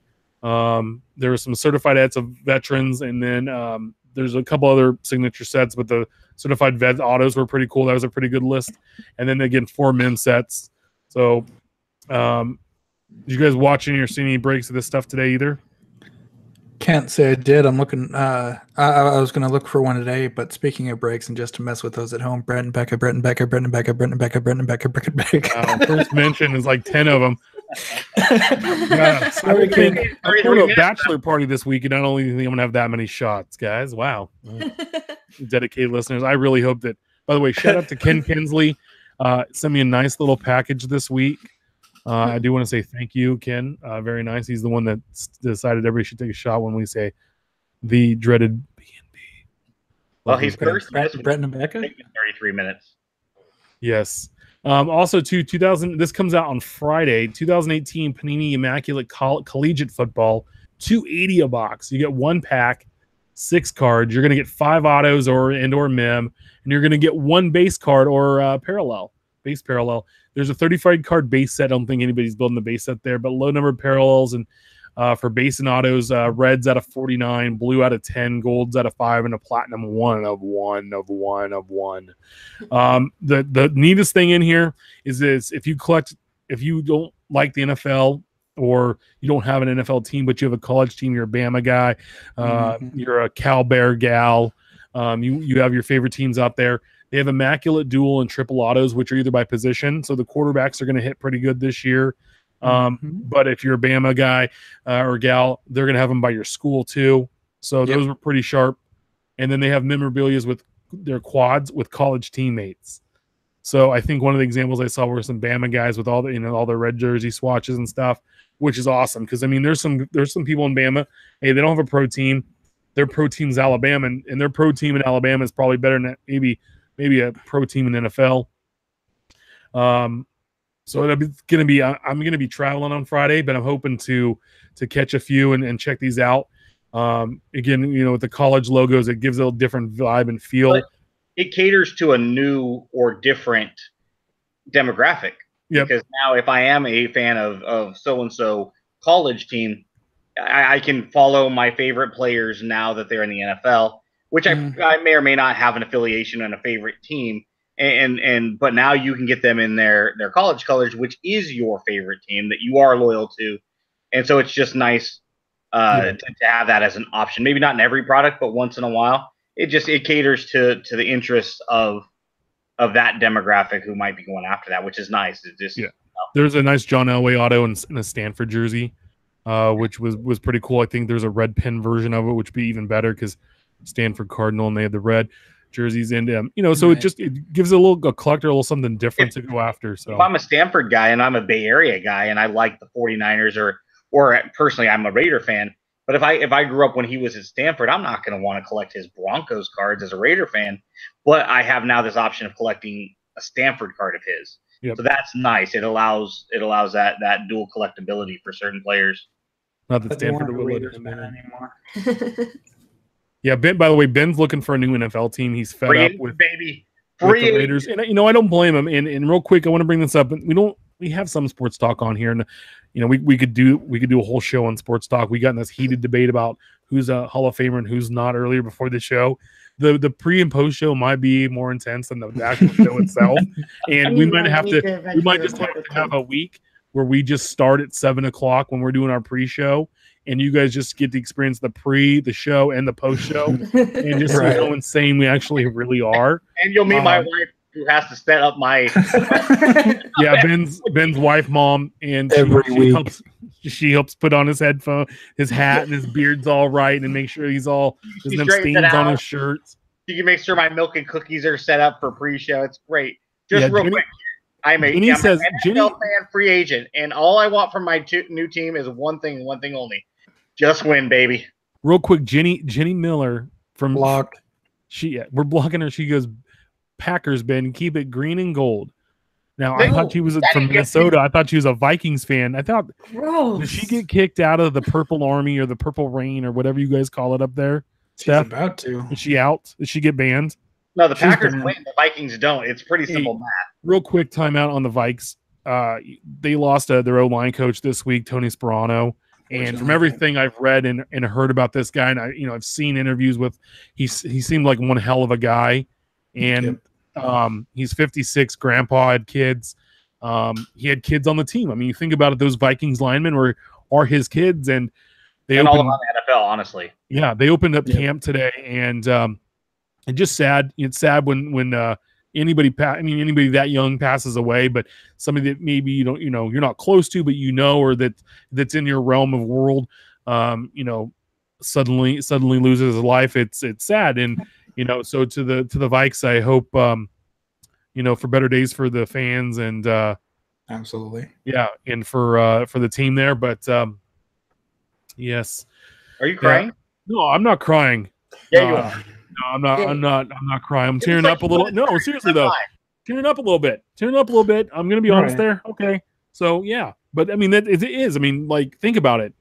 There were some certified ets of veterans, and then there's a couple other signature sets, but the certified vet autos were pretty cool. That was a pretty good list. And then again, 4 mem sets. So did you guys watch any or see any breaks of this stuff today either? Can't say I did. I'm looking. I was going to look for one today, but speaking of breaks, and just to mess with those at home, Brent Becca. First mention is like 10 of them. Yeah, I'm going to a bachelor party this week, and I don't think I'm going to have that many shots, guys. Wow. Dedicated listeners. I really hope that, by the way, shout out to Ken Kinsley. Sent me a nice little package this week. I do want to say thank you, Ken. Very nice. He's the one that decided everybody should take a shot when we say the dreaded B&B. Well, he's first. Brent and Becca? 33 minutes. Yes. Also, 2000. This comes out on Friday. 2018 Panini Immaculate Collegiate Football, $280 a box. You get 1 pack, 6 cards. You're going to get 5 autos or mem, and you're going to get 1 base card or base parallel. There's a 35 card base set. I don't think anybody's building the base set there, but low number of parallels, and for base and autos, reds out of 49, blue out of 10, golds out of 5, and a platinum 1 of 1. The neatest thing in here is this: if you don't like the NFL, or you don't have an NFL team, but you have a college team, you're a Bama guy, you're a Cal Bear gal, you have your favorite teams out there. They have immaculate dual and triple autos, which are either by position. So the quarterbacks are going to hit pretty good this year. But if you're a Bama guy or gal, they're going to have them by your school too. So those were pretty sharp. And then they have memorabilia with their quads with college teammates. So I think one of the examples I saw were some Bama guys with all the all their red jersey swatches and stuff, which is awesome. Because I mean, there's some people in Bama. Hey, they don't have a pro team. Their pro team's Alabama, and their pro team in Alabama is probably better than maybe a pro team in the NFL. So I'm going to be traveling on Friday, but I'm hoping to catch a few and check these out. Again, with the college logos, it gives it a different vibe and feel. But it caters to a new or different demographic. Yep. Because now if I am a fan of so-and-so college team, I can follow my favorite players now that they're in the NFL, which I may or may not have an affiliation and a favorite team. But now you can get them in their college colors, which is your favorite team that you are loyal to. And so it's just nice to have that as an option. Maybe not in every product, but once in a while. It caters to the interests of that demographic who might be going after that, which is nice. It just There's a nice John Elway auto in a Stanford jersey, which was pretty cool. I think there's a red pin version of it, which would be even better because Stanford Cardinal and they had the red jerseys and so it gives a collector a little something different to go after. So if I'm a Stanford guy and I'm a Bay Area guy and I like the 49ers or personally I'm a Raider fan, but if I grew up when he was at Stanford, I'm not going to want to collect his Broncos cards as a Raider fan, but I have now this option of collecting a Stanford card of his. Yep. So that's nice. It allows that dual collectability for certain players. Not that Stanford will let him anymore. Yeah, Ben. By the way, Ben's looking for a new NFL team. He's fed up with the Raiders, and I don't blame him. And real quick, I want to bring this up. We have some sports talk on here, and we could do a whole show on sports talk. We got in this heated debate about who's a Hall of Famer and who's not earlier before the show. The pre and post show might be more intense than the actual show itself, and we might just have to have a week where we just start at 7:00 when we're doing our pre-show. And you guys just get to experience the show, and the post show, and just see how insane we actually really are. And you'll meet my wife, who has to set up my. Ben's wife, mom, and she helps put on his headphone, his hat, and his beard's all right, and make sure there's no stains on his shirts. You can make sure my milk and cookies are set up for pre-show. It's great. Real quick. I'm an NFL fan, free agent, and all I want from my new team is one thing only. Just win, baby. Real quick, Jenny Miller from blocked. We're blocking her. She goes, Packers, Ben, keep it green and gold. Now I thought she was from Minnesota. I thought she was a Vikings fan. I thought, did she get kicked out of the Purple Army or the Purple Rain or whatever you guys call it up there? She's about to. Is she out? Did she get banned? No, the Packers win. The Vikings don't. It's pretty simple math. Real quick timeout on the Vikes. They lost their O-line coach this week, Tony Sperano. And from everything I've read and heard about this guy, and I've seen interviews with, he seemed like one hell of a guy, and he's 56, grandpa, had kids. He had kids on the team. I mean, you think about it; those Vikings linemen are his kids, and they all around the NFL, honestly. Yeah, they opened up camp today, and just sad. It's sad when anybody that young passes away, but somebody that maybe you're not close to, but or that's in your realm of world, suddenly loses his life. It's sad, and so to the Vikes, I hope for better days for the fans and absolutely, and for the team there. But yes, are you crying? No, I'm not crying. Yeah, you are. No, I'm not crying. I'm tearing up a little. No, seriously though, tearing up a little bit. I'm gonna be honest there. Okay, so yeah, but I mean that it is. I mean, like think about it.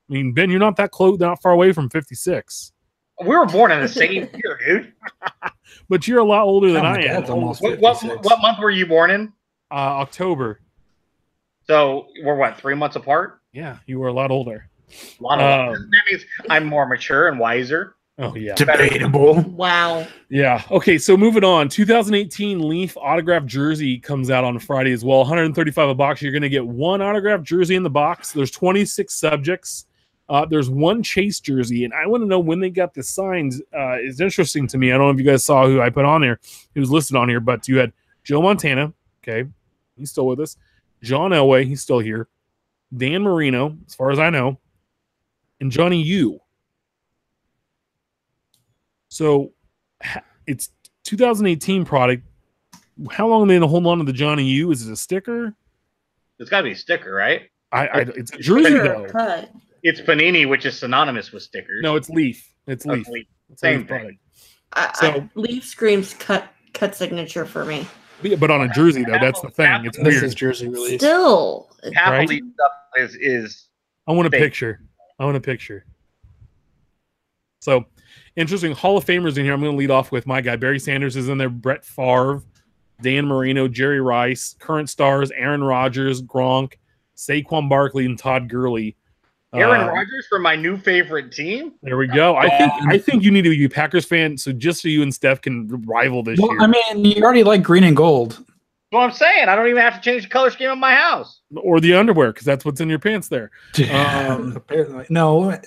I mean, Ben, you're not that close, not far away from 56. We were born in the same year, dude. But you're a lot older than I am. What month were you born in? October. So we're 3 months apart? Yeah, you were a lot older. That means I'm more mature and wiser. Oh, yeah. Debatable. Wow. Yeah. Okay, so moving on. 2018 Leaf autographed jersey comes out on Friday as well. $135 a box. You're going to get one autographed jersey in the box. There's 26 subjects. There's one Chase jersey, and I want to know when they got this signed. It's interesting to me. I don't know if you guys saw who I put on there. He was listed on here, but you had Joe Montana. Okay, he's still with us. John Elway, he's still here. Dan Marino, as far as I know, and Johnny Yu. So it's 2018 product. How long are they going to hold on to the Johnny Yu? Is it a sticker? It's got to be a sticker, right? It's a jersey though. Cut. It's Panini, which is synonymous with stickers. No, it's Leaf. It's Leaf. Same product. Leaf screams cut signature for me. But on a jersey though, that's the thing. It's weird. This is jersey release. Still, half of Leaf stuff is. I want a picture. So interesting Hall of Famers in here. I'm going to lead off with my guy. Barry Sanders is in there. Brett Favre, Dan Marino, Jerry Rice, current stars, Aaron Rodgers, Gronk, Saquon Barkley, and Todd Gurley. Aaron Rodgers for my new favorite team. There we go. I think you need to be a Packers fan, so just so you and Steph can rival this year. I mean, you already like green and gold. That's what I'm saying. I don't even have to change the color scheme of my house. Or the underwear, because that's what's in your pants there. Apparently. No,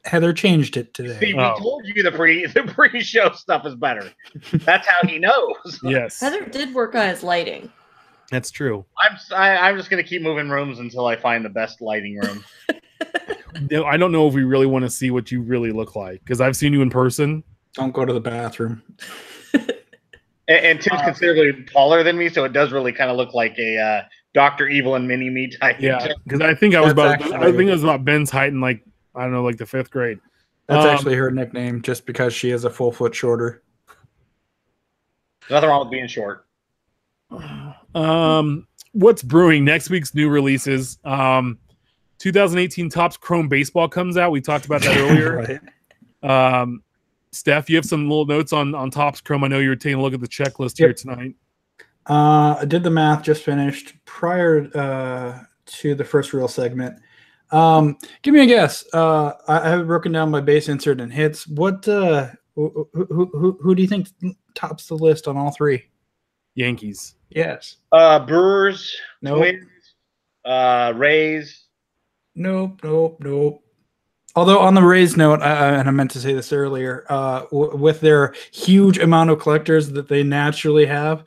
Heather changed it today. See, we told you the pre-show stuff is better. That's how he knows. Yes. Heather did work on his lighting. That's true. I'm just going to keep moving rooms until I find the best lighting room. I don't know if we really want to see what you really look like, because I've seen you in person. Don't go to the bathroom. And Tim's considerably taller than me, so it does really kind of look like a Dr. Evil and Mini-Me type. Yeah, because I think I was about Ben's height in like the 5th grade. That's actually her nickname, just because she is a full foot shorter. Nothing wrong with being short. What's brewing? Next week's new releases. 2018 Topps Chrome Baseball comes out. We talked about that earlier. Right. Steph, you have some little notes on Topps Chrome. I know you were taking a look at the checklist here tonight. I did the math, just finished prior to the first real segment. Give me a guess. I have broken down my base insert and hits. What? Who do you think tops the list on all three? Yankees. Yes. Brewers. Nope. Twins. Rays. Nope. Although on the Rays note, and I meant to say this earlier, with their huge amount of collectors that they naturally have,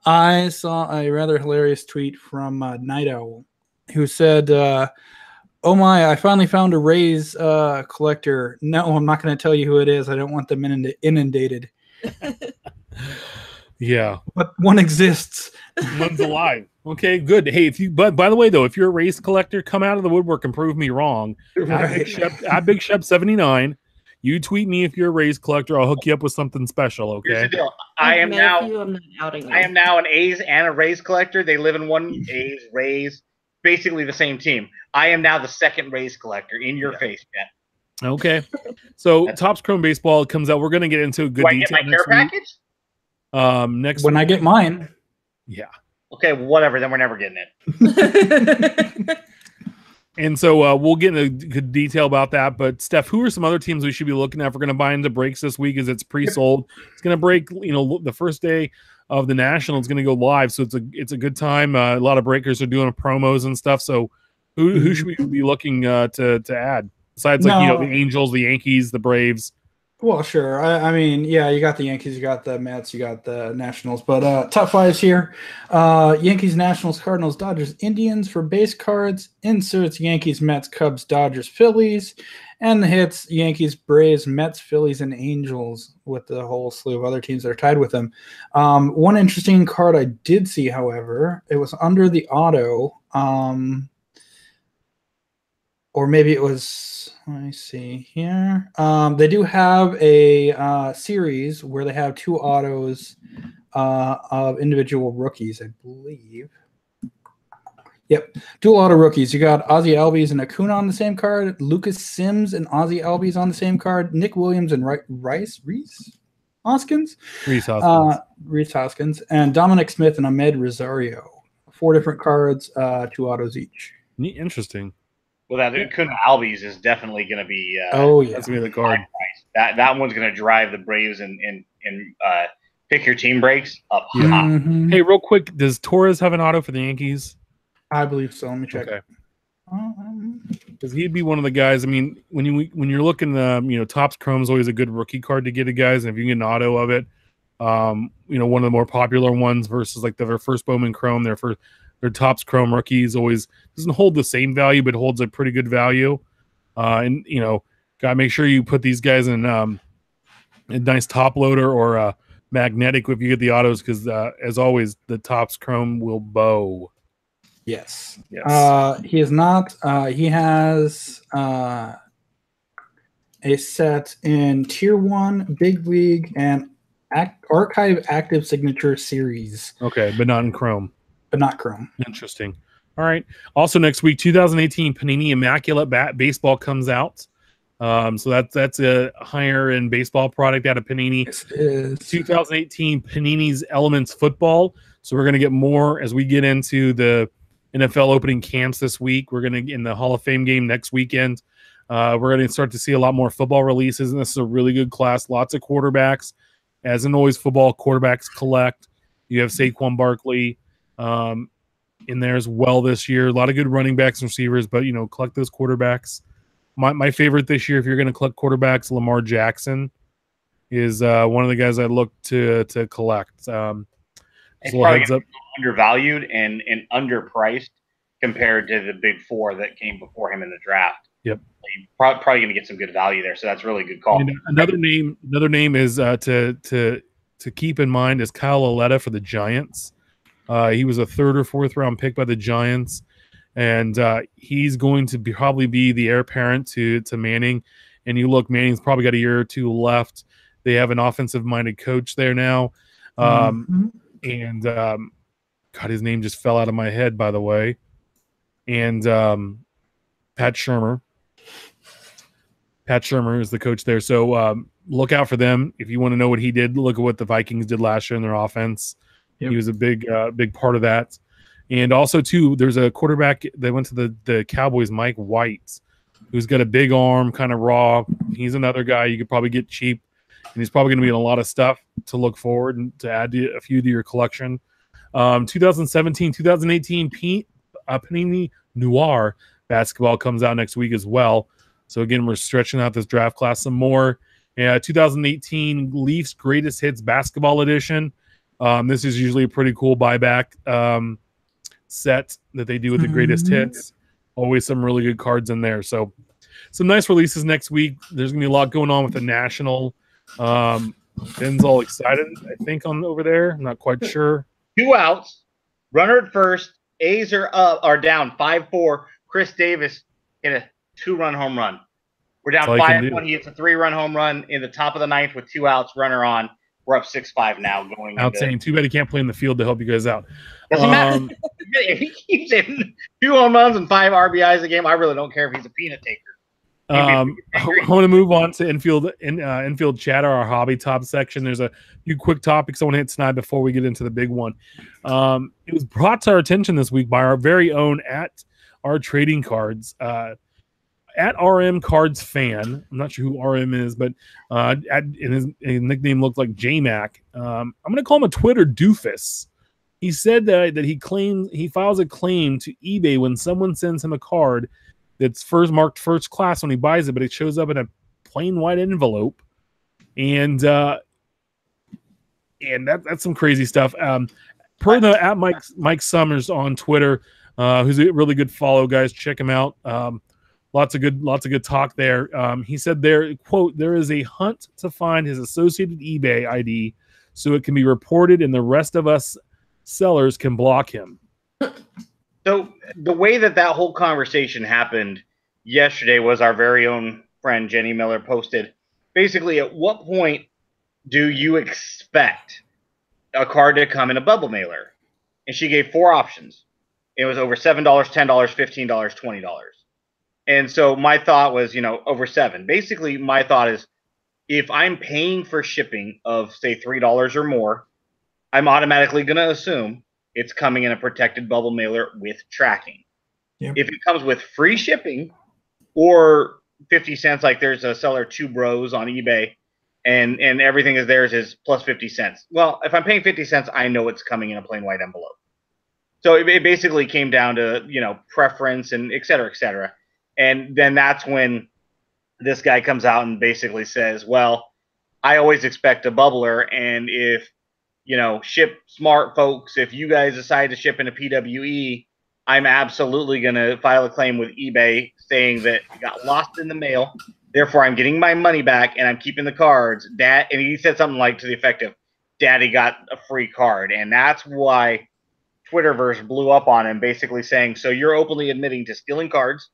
I saw a rather hilarious tweet from Night Owl, who said, "Oh my, I finally found a Rays collector. No, I'm not going to tell you who it is. I don't want them inundated." Yeah, but one exists. One's alive. Okay, good. Hey, but by the way, though, if you're a race collector, come out of the woodwork and prove me wrong. Right. At Big Shep 79. You tweet me if you're a race collector. I'll hook you up with something special. Okay. Here's the deal. I am now an A's and a Rays collector. They live in one. A's, Rays, basically the same team. I am now the second Rays collector. In your face, Jen. Okay. So Topps Chrome Baseball comes out. We're going to get into a good detail. Do I get my care package? Next when week. I get mine. Yeah. Okay, whatever. Then we're never getting it. And so we'll get into good detail about that. But Steph, who are some other teams we should be looking at? If we're going to buy into breaks this week, as it's pre-sold. It's going to break. The first day of the National is going to go live, so it's a good time. A lot of breakers are doing promos and stuff. So who should we be looking to add besides the Angels, the Yankees, the Braves? Well, sure. I mean, yeah, you got the Yankees, you got the Mets, you got the Nationals. But top fives here. Yankees, Nationals, Cardinals, Dodgers, Indians for base cards. Inserts, Yankees, Mets, Cubs, Dodgers, Phillies. And the hits, Yankees, Braves, Mets, Phillies, and Angels, with the whole slew of other teams that are tied with them. One interesting card I did see, however, it was under the auto. Or maybe it was, let me see here. They do have a series where they have two autos of individual rookies, I believe. Yep, dual auto rookies. You got Ozzie Albies and Acuna on the same card, Lucas Sims and Ozzie Albies on the same card, Nick Williams and Reese Hoskins, and Dominic Smith and Ahmed Rosario. 4 different cards, 2 autos each. Interesting. Well, that Acuna Albies is definitely going to be. That's going to be the card. That one's going to drive the Braves and pick your team breaks up. Yeah. Mm-hmm. Hey, real quick, does Torres have an auto for the Yankees? I believe so. Let me check. Okay. Because he'd be one of the guys. I mean, when you're looking, Topps Chrome is always a good rookie card to get to guys, and if you can get an auto of it, one of the more popular ones versus like their first Bowman Chrome, their Topps Chrome rookies always doesn't hold the same value, but holds a pretty good value. And gotta make sure you put these guys in a nice top loader or magnetic if you get the autos, because as always, the Topps Chrome will bow. Yes. He is not. He has a set in Tier 1, Big League, and Archive Active Signature Series. Okay, but not in Chrome. But not Chrome. Interesting. All right. Also next week, 2018 Panini Immaculate Baseball comes out. So that's a higher end baseball product out of Panini. Yes, it is. 2018 Panini's Elements Football. So we're going to get more as we get into the NFL opening camps this week. We're going to in the Hall of Fame game next weekend. We're going to start to see a lot more football releases, and this is a really good class. Lots of quarterbacks. As in always, football quarterbacks collect. You have Saquon Barkley in there as well this year. A lot of good running backs and receivers, but collect those quarterbacks. My favorite this year, if you're going to collect quarterbacks, Lamar Jackson is one of the guys I look to collect. It's a little heads up. Undervalued and underpriced compared to the big four that came before him in the draft. Yep, probably going to get some good value there. So that's a really good call. And another name is to keep in mind is Kyle Aletta for the Giants. He was a 3rd or 4th round pick by the Giants, and he's going to probably be the heir apparent to Manning. And you look, Manning's probably got a year or 2 left. They have an offensive-minded coach there now. And God, his name just fell out of my head, by the way. And Pat Shurmur. Pat Shurmur is the coach there. So look out for them. If you want to know what he did, look at what the Vikings did last year in their offense. Yep. He was a big part of that. And also, too, there's a quarterback that went to the Cowboys, Mike White, who's got a big arm, kind of raw. He's another guy you could probably get cheap, and he's probably going to be in a lot of stuff to look forward and to add a few to your collection. 2017, 2018 Panini Noir basketball comes out next week as well. So, again, we're stretching out this draft class some more. 2018 Leafs Greatest Hits Basketball Edition. This is usually a pretty cool buyback set that they do with the greatest hits. Always some really good cards in there. So some nice releases next week. There's going to be a lot going on with the National. Ben's all excited, I think, on over there. I'm not quite sure. 2 outs. Runner at first. A's are down 5-4. Chris Davis hit a 2-run home run. We're down 5-1. He hits a 3-run home run in the top of the 9th with 2 outs, runner on. We're up 6-5 now going Outstanding. Too bad he can't play in the field to help you guys out. Doesn't matter. If he keeps hitting 2 home runs and 5 RBIs a game, I really don't care if he's a peanut taker. I want to move on to Infield chatter, our hobby top section. There's a few quick topics I want to hit tonight before we get into the big one. It was brought to our attention this week by our very own at our trading cards. At RM Cards Fan, I'm not sure who RM is, but his nickname looked like JMac. I'm going to call him a Twitter doofus. He said that he files a claim to eBay when someone sends him a card that's marked first class when he buys it, but it shows up in a plain white envelope, and that's some crazy stuff. Per the at Mike Summers on Twitter, who's a really good follow, guys. Check him out. Lots of good talk there. He said there, quote, there is a hunt to find his associated eBay ID so it can be reported and the rest of us sellers can block him. So the way that whole conversation happened yesterday was our very own friend Jenny Miller posted, basically, at what point do you expect a card to come in a bubble mailer? And she gave 4 options. It was over $7, $10, $15, $20. And so my thought was, over 7. Basically, my thought is if I'm paying for shipping of, say, $3 or more, I'm automatically going to assume it's coming in a protected bubble mailer with tracking. Yep. If it comes with free shipping or 50 cents, like there's a seller 2 Bros on eBay and everything is theirs is plus 50 cents. Well, if I'm paying 50 cents, I know it's coming in a plain white envelope. So it basically came down to, preference and et cetera, et cetera. And then that's when this guy comes out and basically says, well, I always expect a bubbler. And if, ship smart folks, if you guys decide to ship in a PWE, I'm absolutely going to file a claim with eBay saying that it got lost in the mail. Therefore, I'm getting my money back and I'm keeping the cards. And he said something like to the effect of, Daddy got a free card. And that's why Twitterverse blew up on him, basically saying, so you're openly admitting to stealing cards,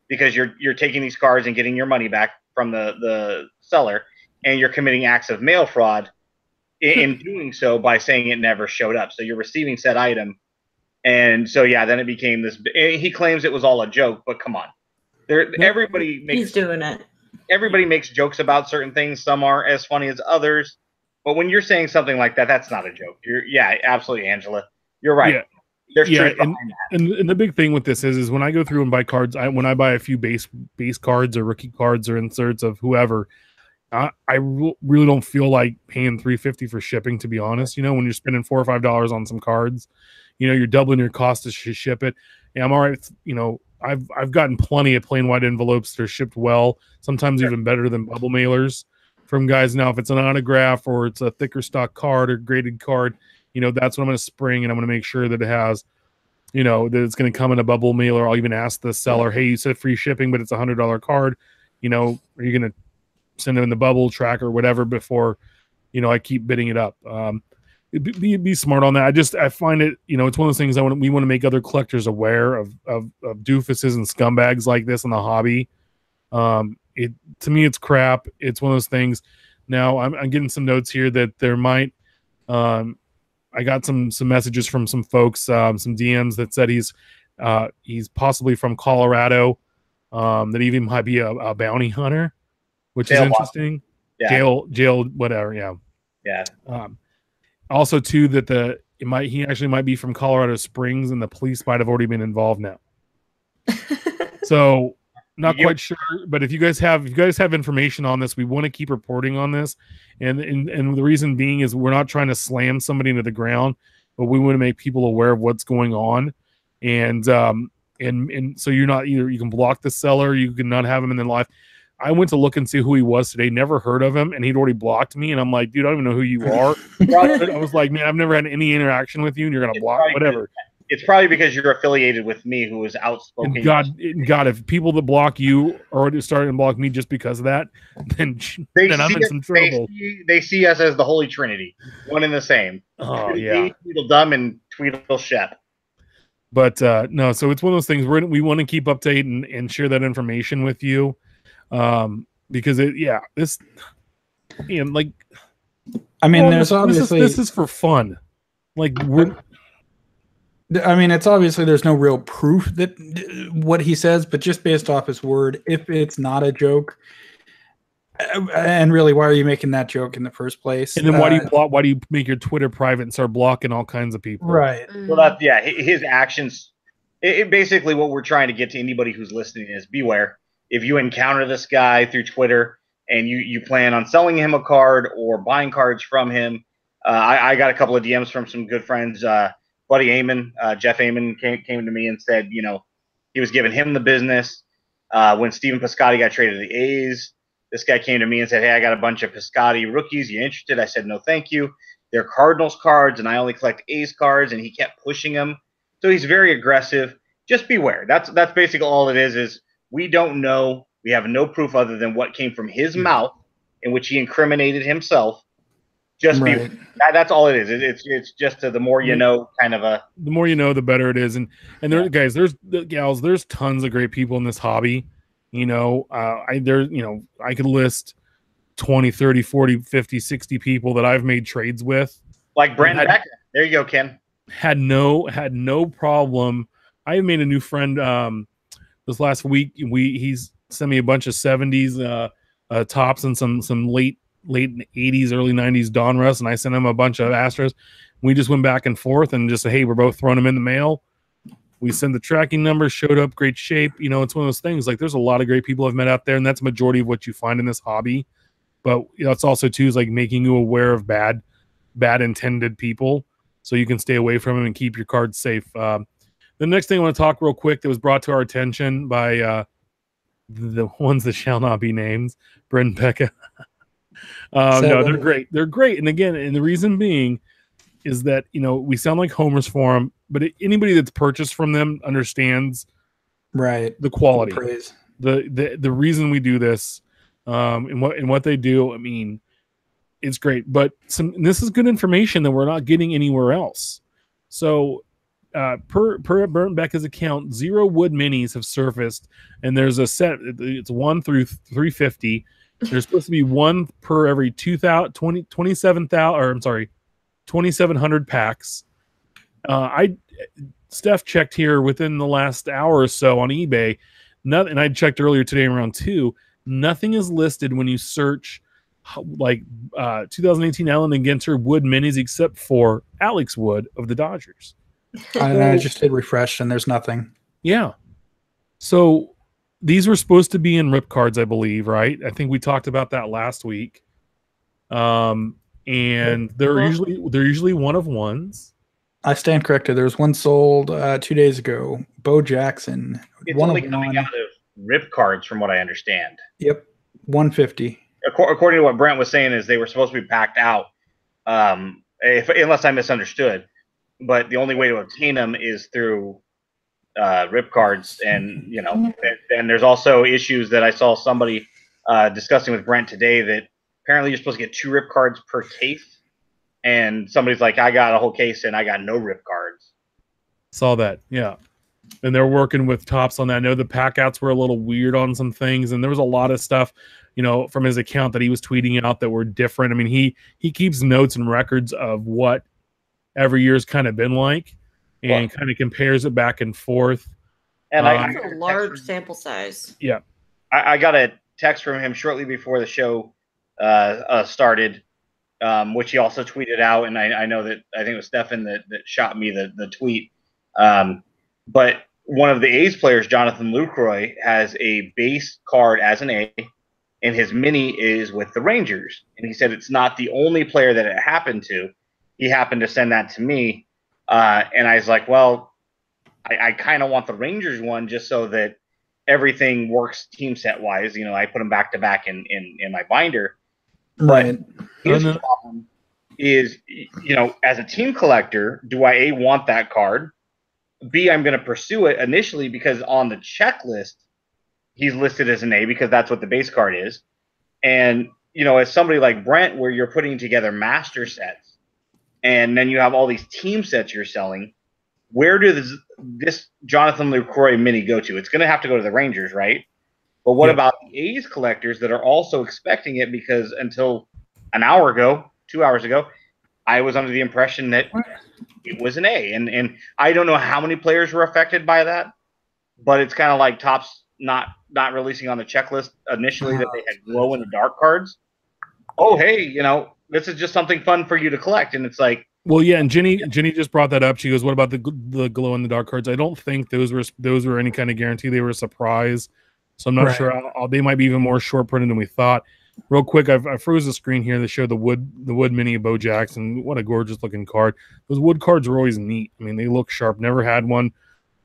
because you're taking these cards and getting your money back from the seller, and you're committing acts of mail fraud in doing so by saying it never showed up. So you're receiving said item. And so, yeah, then it became this. He claims it was all a joke, but come on. Everybody makes He's doing it. Everybody makes jokes about certain things. Some are as funny as others. But when you're saying something like that, that's not a joke. Absolutely, Angela. You're right. Yeah. There's truth behind that. And the big thing with this is when I go through and buy cards, when I buy a few base cards or rookie cards or inserts of whoever, I really don't feel like paying $3.50 for shipping, to be honest. When you're spending $4 or $5 on some cards, you're doubling your cost to ship it. And I'm all right with, I've gotten plenty of plain white envelopes that are shipped well, sometimes even better than bubble mailers from guys. Now, if it's an autograph or it's a thicker stock card or graded card, that's what I'm going to spring, and I'm going to make sure that it has, that it's going to come in a bubble mailer. I'll even ask the seller, hey, you said free shipping, but it's $100 card. Are you going to send it in the bubble track or whatever before, I keep bidding it up? Be smart on that. I find it, it's one of those things we want to make other collectors aware of doofuses and scumbags like this in the hobby. To me, it's crap. It's one of those things. Now I'm getting some notes here that there might, I got some messages from some folks, some DMs that said he's possibly from Colorado, that even might be a bounty hunter, which is interesting. Yeah. Jail, whatever. Yeah. Yeah. Also, too, that he actually might be from Colorado Springs, and the police might have already been involved now. So, not quite sure. But if you guys have information on this, we want to keep reporting on this, and the reason being is we're not trying to slam somebody into the ground, but we want to make people aware of what's going on, and so you're not either. You can block the seller, you can not have him in their life. I went to look and see who he was today. Never heard of him, and he'd already blocked me. And I'm like, dude, I don't even know who you are. I was like, man, I've never had any interaction with you, and you're gonna block whatever. It's probably because you're affiliated with me, who is outspoken. And God, if people that block you already started to block me just because of that, then I'm in some trouble. They see us as the Holy Trinity, one and the same. Oh yeah, Tweedledum and Tweedle Shep. But no, so it's one of those things we want to keep update and share that information with you. Because there's obviously this is for fun. It's obviously there's no real proof that what he says, but just based off his word, if it's not a joke, and really, why are you making that joke in the first place? And then why do you make your Twitter private and start blocking all kinds of people? Right. Well, his actions. It basically what we're trying to get to anybody who's listening is beware. If you encounter this guy through Twitter and you plan on selling him a card or buying cards from him, I got a couple of DMs from some good friends. Buddy Amon, Jeff Amon came to me and said, he was giving him the business. When Stephen Piscotty got traded to the A's, this guy came to me and said, hey, I got a bunch of Piscotty rookies. You interested? I said, no, thank you. They're Cardinals cards, and I only collect A's cards, and he kept pushing them. So he's very aggressive. Just beware. That's basically all it is we don't know. We have no proof other than what came from his mouth, in which he incriminated himself. Just right. That's all it is. It's just the more you know, kind of a. The more you know, the better it is. And there, guys, there's tons of great people in this hobby. I could list 20, 30, 40, 50, 60 people that I've made trades with. Like Brent Becker. There you go, Ken. Had no problem. I made a new friend this last week. He's sent me a bunch of 70s tops and some late 80s, early 90s Donruss, and I sent him a bunch of Astros. We just went back and forth and just said, hey, we're both throwing them in the mail. We sent the tracking numbers, showed up, great shape. It's one of those things. Like, there's a lot of great people I've met out there, and that's the majority of what you find in this hobby. But it's also too is like making you aware of bad intended people, so you can stay away from them and keep your cards safe. The next thing I want to talk real quick that was brought to our attention by the ones that shall not be named, Brent Becca. No, they're great. They're great. And again, and the reason being is that, we sound like homers for them, but anybody that's purchased from them understands the quality. Praise. The reason we do this, and what they do, it's great. But this is good information that we're not getting anywhere else. So per Brent Becca's account, 0 wood minis have surfaced, and there's a set. It's 1 through 350. There's supposed to be 1 per every 2,700 packs. Steph checked here within the last hour or so on eBay. nothing. And I checked earlier today around 2. Nothing is listed when you search like 2018 Allen and Ginter Wood minis except for Alex Wood of the Dodgers. I just did refresh and there's nothing. Yeah. So these were supposed to be in rip cards, I believe, right? I think we talked about that last week. And they're usually one of ones. I stand corrected. There was one sold 2 days ago. Bo Jackson. It's only coming out of rip cards, from what I understand. Yep, 150. According to what Brent was saying, is they were supposed to be packed out, unless I misunderstood. But the only way to obtain them is through rip cards, and and there's also issues that I saw somebody discussing with Brent today that apparently you're supposed to get 2 rip cards per case, and somebody's like, I got a whole case and I got no rip cards. Saw that, yeah. And they're working with Topps on that. I know the pack outs were a little weird on some things, and there was a lot of stuff, from his account that he was tweeting out that were different. I mean, he keeps notes and records of what every year's kind of been like, and kind of compares it back and forth. And I got a large sample size. Yeah. I got a text from him shortly before the show started, which he also tweeted out. And I know that I think it was Stefan that shot me the tweet. But one of the A's players, Jonathan Lucroy, has a base card as an A, and his mini is with the Rangers. And he said it's not the only player that it happened to. He happened to send that to me. And I was like, well, I kind of want the Rangers one just so that everything works team set wise. I put them back to back in my binder. Right. But his problem is, as a team collector, do I A, want that card? B, I'm going to pursue it initially because on the checklist, he's listed as an A because that's what the base card is. And, as somebody like Brent, where you're putting together master sets, and then you have all these team sets you're selling, where does this Jonathan Lucroy mini go to? It's going to have to go to the Rangers, right? But what about the A's collectors that are also expecting it? Because until an hour ago, 2 hours ago, I was under the impression that it was an A. And I don't know how many players were affected by that, but it's kind of like Topps not releasing on the checklist initially that they had glow in the dark cards. Oh, hey, this is just something fun for you to collect. And it's like, well, yeah, and Jenny just brought that up. She goes, "What about the glow in the dark cards?" I don't think those were any kind of guarantee. They were a surprise, so I'm not sure. They might be even more short printed than we thought. Real quick, I froze the screen here to show the wood mini of Bo Jackson. What a gorgeous looking card! Those wood cards are always neat. I mean, they look sharp. Never had one,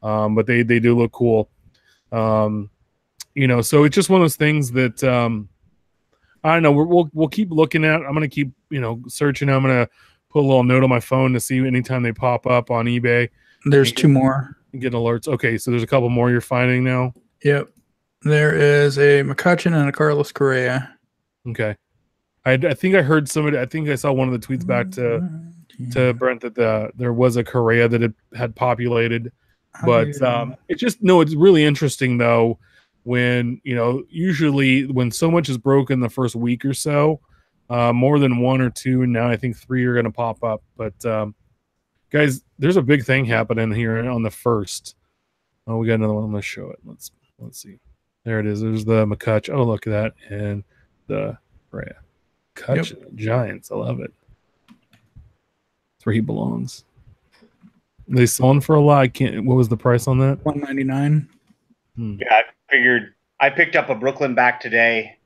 but they do look cool. So it's just one of those things that I don't know. We'll keep looking at. I'm gonna keep searching. I'm gonna put a little note on my phone to see anytime they pop up on eBay. There's 2 more. Get alerts. Okay, so there's a couple more you're finding now. Yep. There is a McCutchen and a Carlos Correa. Okay. I think I heard somebody. I think I saw one of the tweets back to Brent that there was a Correa that had populated, but it's just it's really interesting though when usually when so much is broken the first week or so. More than 1 or 2, and now I think 3 are going to pop up. But guys, there's a big thing happening here on the 1st. Oh, we got another one. I'm going to show it. Let's see. There it is. There's the McCutch. Oh, look at that, and the Rhea. McCutch Giants. I love it. That's where he belongs. They sold for a lot. What was the price on that? $199. Yeah, I picked up a Brooklyn back today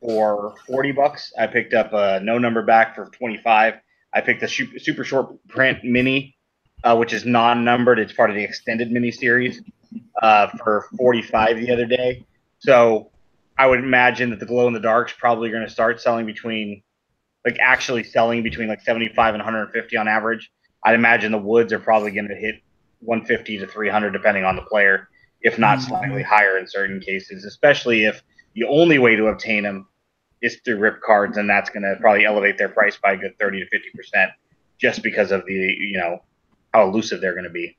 for $40. I picked up a no number back for $25. I picked the super short print mini, which is non-numbered. It's part of the extended mini series for $45 the other day. So I would imagine that the glow in the dark's probably going to start selling between like 75 and 150 on average. I'd imagine the woods are probably going to hit 150 to 300 depending on the player, if not slightly higher in certain cases, especially if the only way to obtain them is through rip cards, and that's going to probably elevate their price by a good 30 to 50% just because of the, how elusive they're going to be.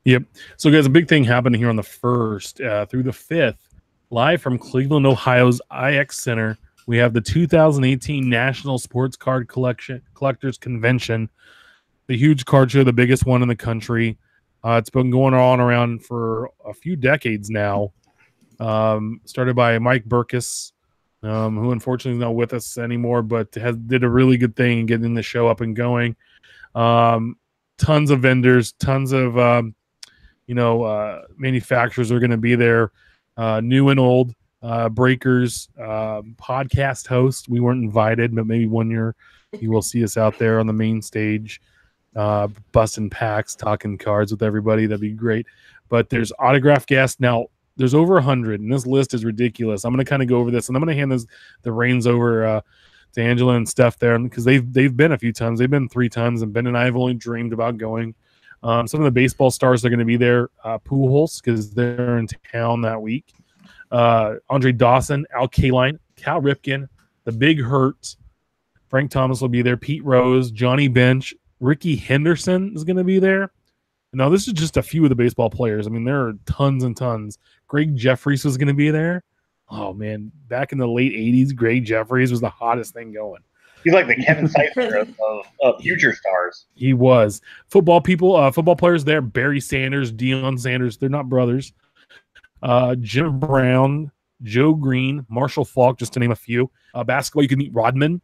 Yep. So, guys, a big thing happening here on the 1st through the 5th, live from Cleveland, Ohio's IX Center. We have the 2018 National Sports Card Collectors Convention, the huge card show, the biggest one in the country. It's been going on around for a few decades now. Started by Mike Burkus, who unfortunately is not with us anymore, but did a really good thing in getting the show up and going. Tons of vendors, tons of manufacturers are going to be there, new and old, breakers, podcast hosts. We weren't invited, but maybe one year you will see us out there on the main stage, busting packs, talking cards with everybody. That'd be great. But there's autograph guests now. There's over 100, and this list is ridiculous. I'm going to kind of go over this, and I'm going to hand the reins over to Angela and Steph there, because they've been a few times. They've been 3 times, and Ben and I have only dreamed about going. Some of the baseball stars are going to be there. Pujols, because they're in town that week. Andre Dawson, Al Kaline, Cal Ripken, the Big Hurt. Frank Thomas will be there. Pete Rose, Johnny Bench, Ricky Henderson is going to be there. Now, this is just a few of the baseball players. I mean, there are tons and tons. Greg Jeffries was going to be there. Oh, man. Back in the late 80s, Greg Jeffries was the hottest thing going. He's like the Kevin Seifert of future stars. He was. Football players there. Barry Sanders, Deion Sanders. They're not brothers. Jim Brown, Joe Green, Marshall Faulk, just to name a few. Basketball, you can meet Rodman.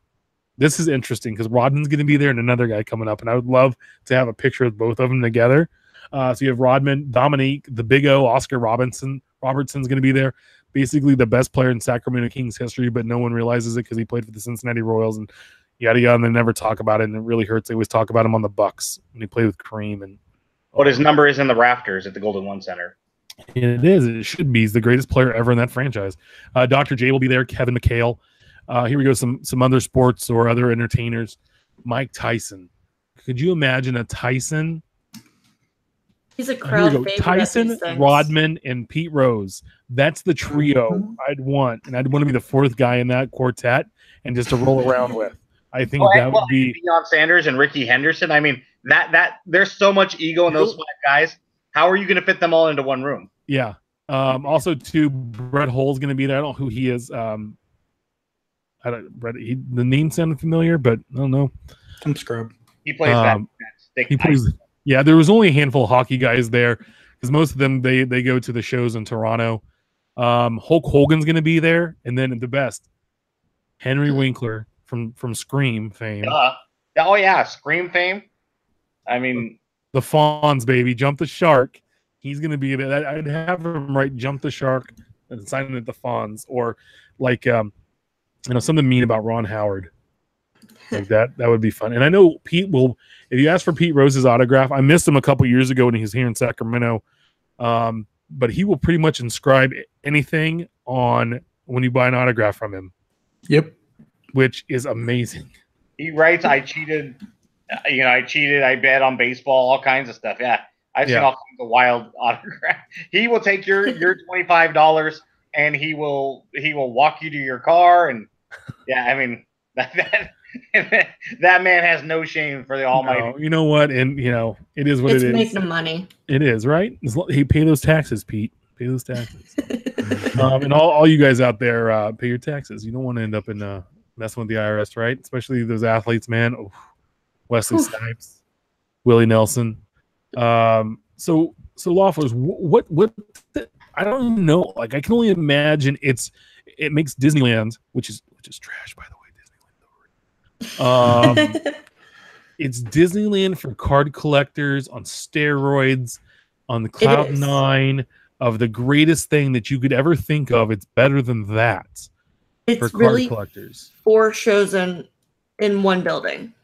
This is interesting because Rodman's going to be there and another guy coming up, and I would love to have a picture of both of them together. So you have Rodman, Dominique, the Big O, Oscar Robertson's going to be there. Basically the best player in Sacramento Kings history, but no one realizes it because he played for the Cincinnati Royals and yada yada, and they never talk about it, and it really hurts. They always talk about him on the Bucks when he played with Kareem. And what his number is in the rafters at the Golden One Center. It is. It should be. He's the greatest player ever in that franchise. Dr. J will be there. Kevin McHale. Here we go. Some other sports or other entertainers. Mike Tyson. Could you imagine a Tyson? He's a crowd favorite. Tyson, Rodman, and Pete Rose. That's the trio I'd want, and I'd want to be the 4th guy in that quartet and just to roll around with. I think that would be Deion Sanders and Ricky Henderson. I mean, that there's so much ego in those 5 guys. How are you going to fit them all into one room? Yeah. Also, too, Brett Hull's going to be there. I don't know who he is. The name sounded familiar, but I don't know. Some scrub. He plays that stick. He plays. Yeah, there was only a handful of hockey guys there because most of them they go to the shows in Toronto. Hulk Hogan's going to be there, and then the best, Henry Winkler from Scream fame. Oh yeah, Scream fame. I mean, the Fonz, baby, Jump the Shark. He's going to be there. I'd have him write Jump the Shark and sign it at the Fonz, or like something mean about Ron Howard. Like that would be fun. And I know Pete will, if you ask for Pete Rose's autograph, I missed him a couple years ago when he was here in Sacramento. But he will pretty much inscribe anything on when you buy an autograph from him. Yep. Which is amazing. He writes, I cheated, I bet on baseball, all kinds of stuff. Yeah. I've seen all kinds of wild autograph. He will take your $25 and he will walk you to your car. And yeah, I mean, that man has no shame for the almighty. No, you know what? And it is what it is. It's making money. It is, right? He pay those taxes, Pete. Pay those taxes. And all you guys out there, pay your taxes. You don't want to end up in messing with the IRS, right? Especially those athletes, man. Oh, Wesley Snipes, Willie Nelson. So Lawfulers, what I don't even know. Like, I can only imagine it makes Disneyland, which is trash, by the way. It's Disneyland for card collectors on steroids, on the cloud 9 of the greatest thing that you could ever think of. It's better than that. It's for card really collectors. 4 shows in one building.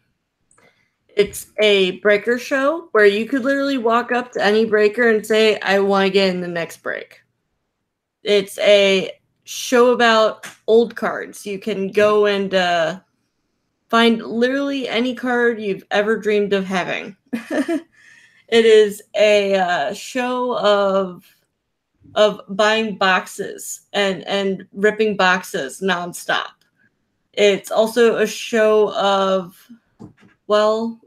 It's a breaker show where you could literally walk up to any breaker and say, I want to get in the next break. It's a show about old cards. You can go and find literally any card you've ever dreamed of having. It is a show of buying boxes and ripping boxes nonstop. It's also a show of, well,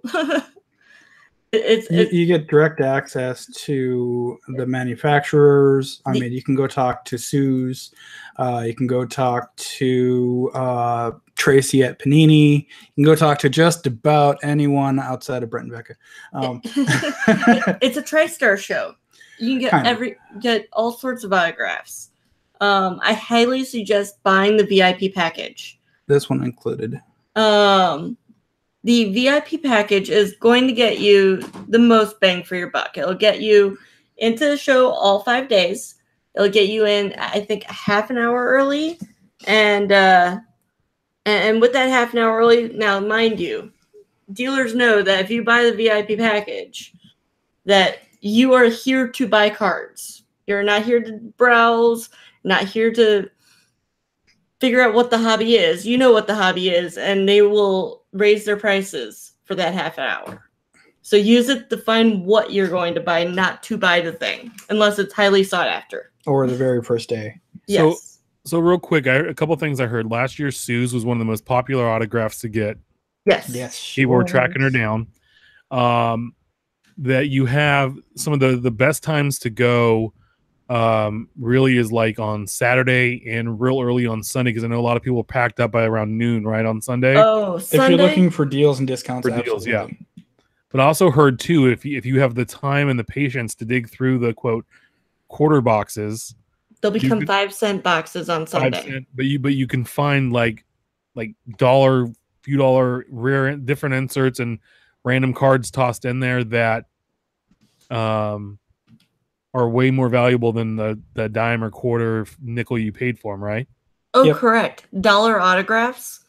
you get direct access to the manufacturers. I mean, you can go talk to Sue's. You can go talk to Tracy at Panini. You can go talk to just about anyone outside of Brent and Becca. It's a TriStar show. You can get all sorts of autographs. I highly suggest buying the VIP package. This one included. The VIP package is going to get you the most bang for your buck. It'll get you into the show all 5 days. It'll get you in, I think, half an hour early. And with that half an hour early, now mind you, dealers know that if you buy the VIP package, that you are here to buy cards. You're not here to browse, not here to figure out what the hobby is. You know what the hobby is, and they will raise their prices for that half an hour. So use it to find what you're going to buy, not to buy the thing, unless it's highly sought after. Or the very first day. Yes. So real quick, a couple things I heard. Last year, Sue's was one of the most popular autographs to get. Yes. People were tracking her down. That you have some of the best times to go really is like on Saturday and real early on Sunday, because I know a lot of people are packed up by around noon, right, on Sunday. Oh, Sunday? If you're looking for deals and discounts, for deals, yeah. But I also heard too, if you have the time and the patience to dig through the quote quarter boxes, they'll become 5-cent boxes on Sunday. 5 cent, but you can find like few dollar rare different inserts and random cards tossed in there that are way more valuable than the dime or quarter nickel you paid for them, right? Oh, Yep. correct. Dollar autographs,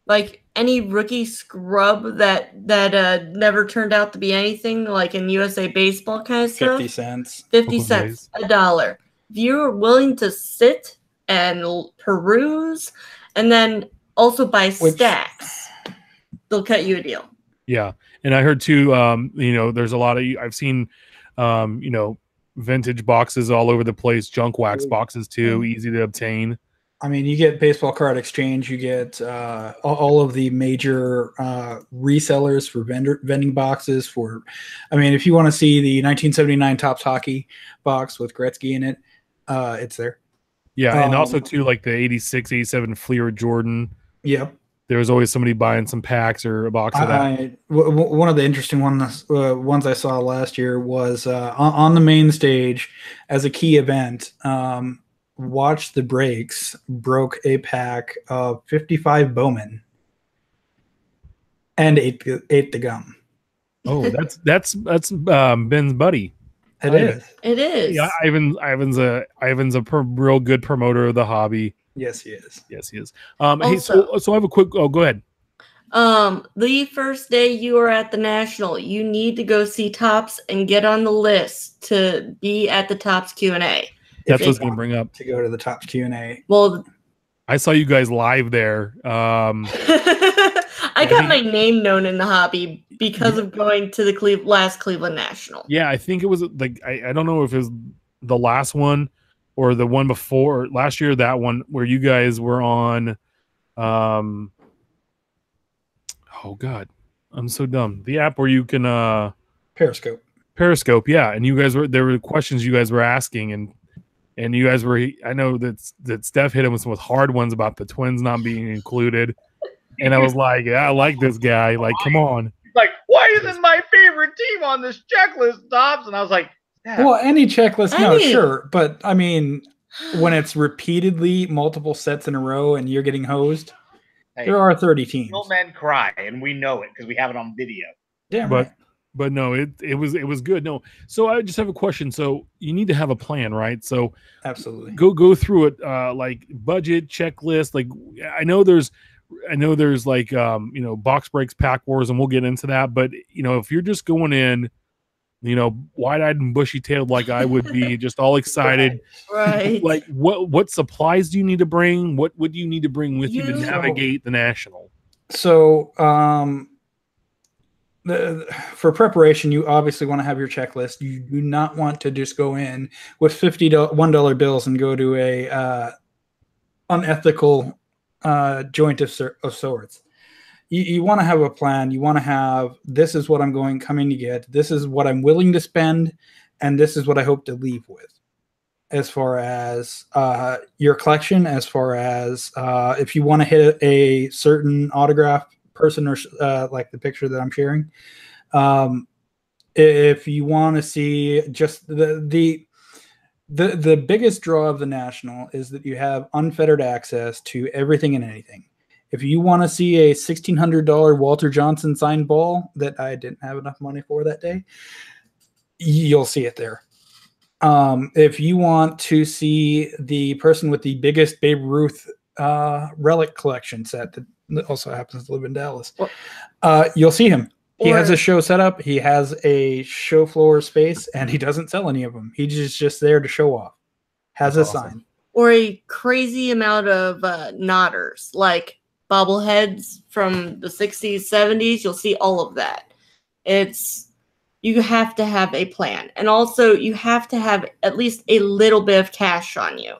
like any rookie scrub that never turned out to be anything, like in USA Baseball kind of stuff. 50 cents. 50 cents, $1. If you're willing to sit and peruse and then also buy stacks, they'll cut you a deal. Yeah. And I heard too, there's a lot of, I've seen, vintage boxes all over the place, junk wax boxes too, easy to obtain. I mean, you get Baseball Card Exchange, you get all of the major resellers for vending boxes for, I mean, if you want to see the 1979 Topps Hockey box with Gretzky in it, it's there. Yeah, and also too, like the 86, 87 Fleer Jordan. Yep. There was always somebody buying some packs or a box of that. One of the interesting ones I saw last year was on the main stage as a key event. Watch the Breaks broke a pack of 55 Bowman and ate the gum. Oh, that's Ben's buddy. It is. It is. Yeah, Ivan's a real good promoter of the hobby. Yes, he is. Yes, he is. Hey, so I have a quick. Oh, go ahead. The first day you are at the National, you need to go see Topps and get on the list to be at the Topps Q&A. That's what I was going to bring up. To go to the Topps Q&A. Well, I saw you guys live there. I got my name known in the hobby because of going to the last Cleveland National. Yeah, I think it was like I don't know if it was the last one or the one before last year. That one where you guys were on. Oh God, I'm so dumb. The app where you can Periscope, yeah. And you guys there were questions you guys were asking, and you guys were. I know that Steph hit him with hard ones about the Twins not being included. And I was like, yeah, I like this guy. Like, come on. Like, why isn't my favorite team on this checklist, Dobbs? And I was like, yeah. Well, any checklist, no, sure. But, I mean, when it's repeatedly multiple sets in a row and you're getting hosed, there are 30 teams. Old men cry, and we know it because we have it on video. Yeah, but no, it was good. No, so I just have a question. So you need to have a plan, right? So absolutely go through it, like budget checklist. Like I know there's like box breaks, pack wars, and we'll get into that. But if you're just going in, wide-eyed and bushy-tailed like I would be, just all excited, right? Like what supplies do you need to bring? What do you need to bring with you to navigate the National? So for preparation, you obviously want to have your checklist. You do not want to just go in with $1 bills and go to a unethical joint of sorts. You want to have a plan. You want to have, this is what I'm coming to get. This is what I'm willing to spend, and this is what I hope to leave with. as far as your collection, as far as if you want to hit a certain autograph person or like the picture that I'm sharing. If you want to see just the biggest draw of the National is that you have unfettered access to everything and anything. If you want to see a $1,600 Walter Johnson signed ball that I didn't have enough money for that day, you'll see it there. If you want to see the person with the biggest Babe Ruth relic collection set that also happens to live in Dallas, you'll see him. He has a show set up. He has a show floor space, and he doesn't sell any of them. He's just there to show off. Has a sign. Or a crazy amount of nodders, like bobbleheads from the 60s, 70s. You'll see all of that. You have to have a plan. And also, you have to have at least a little bit of cash on you.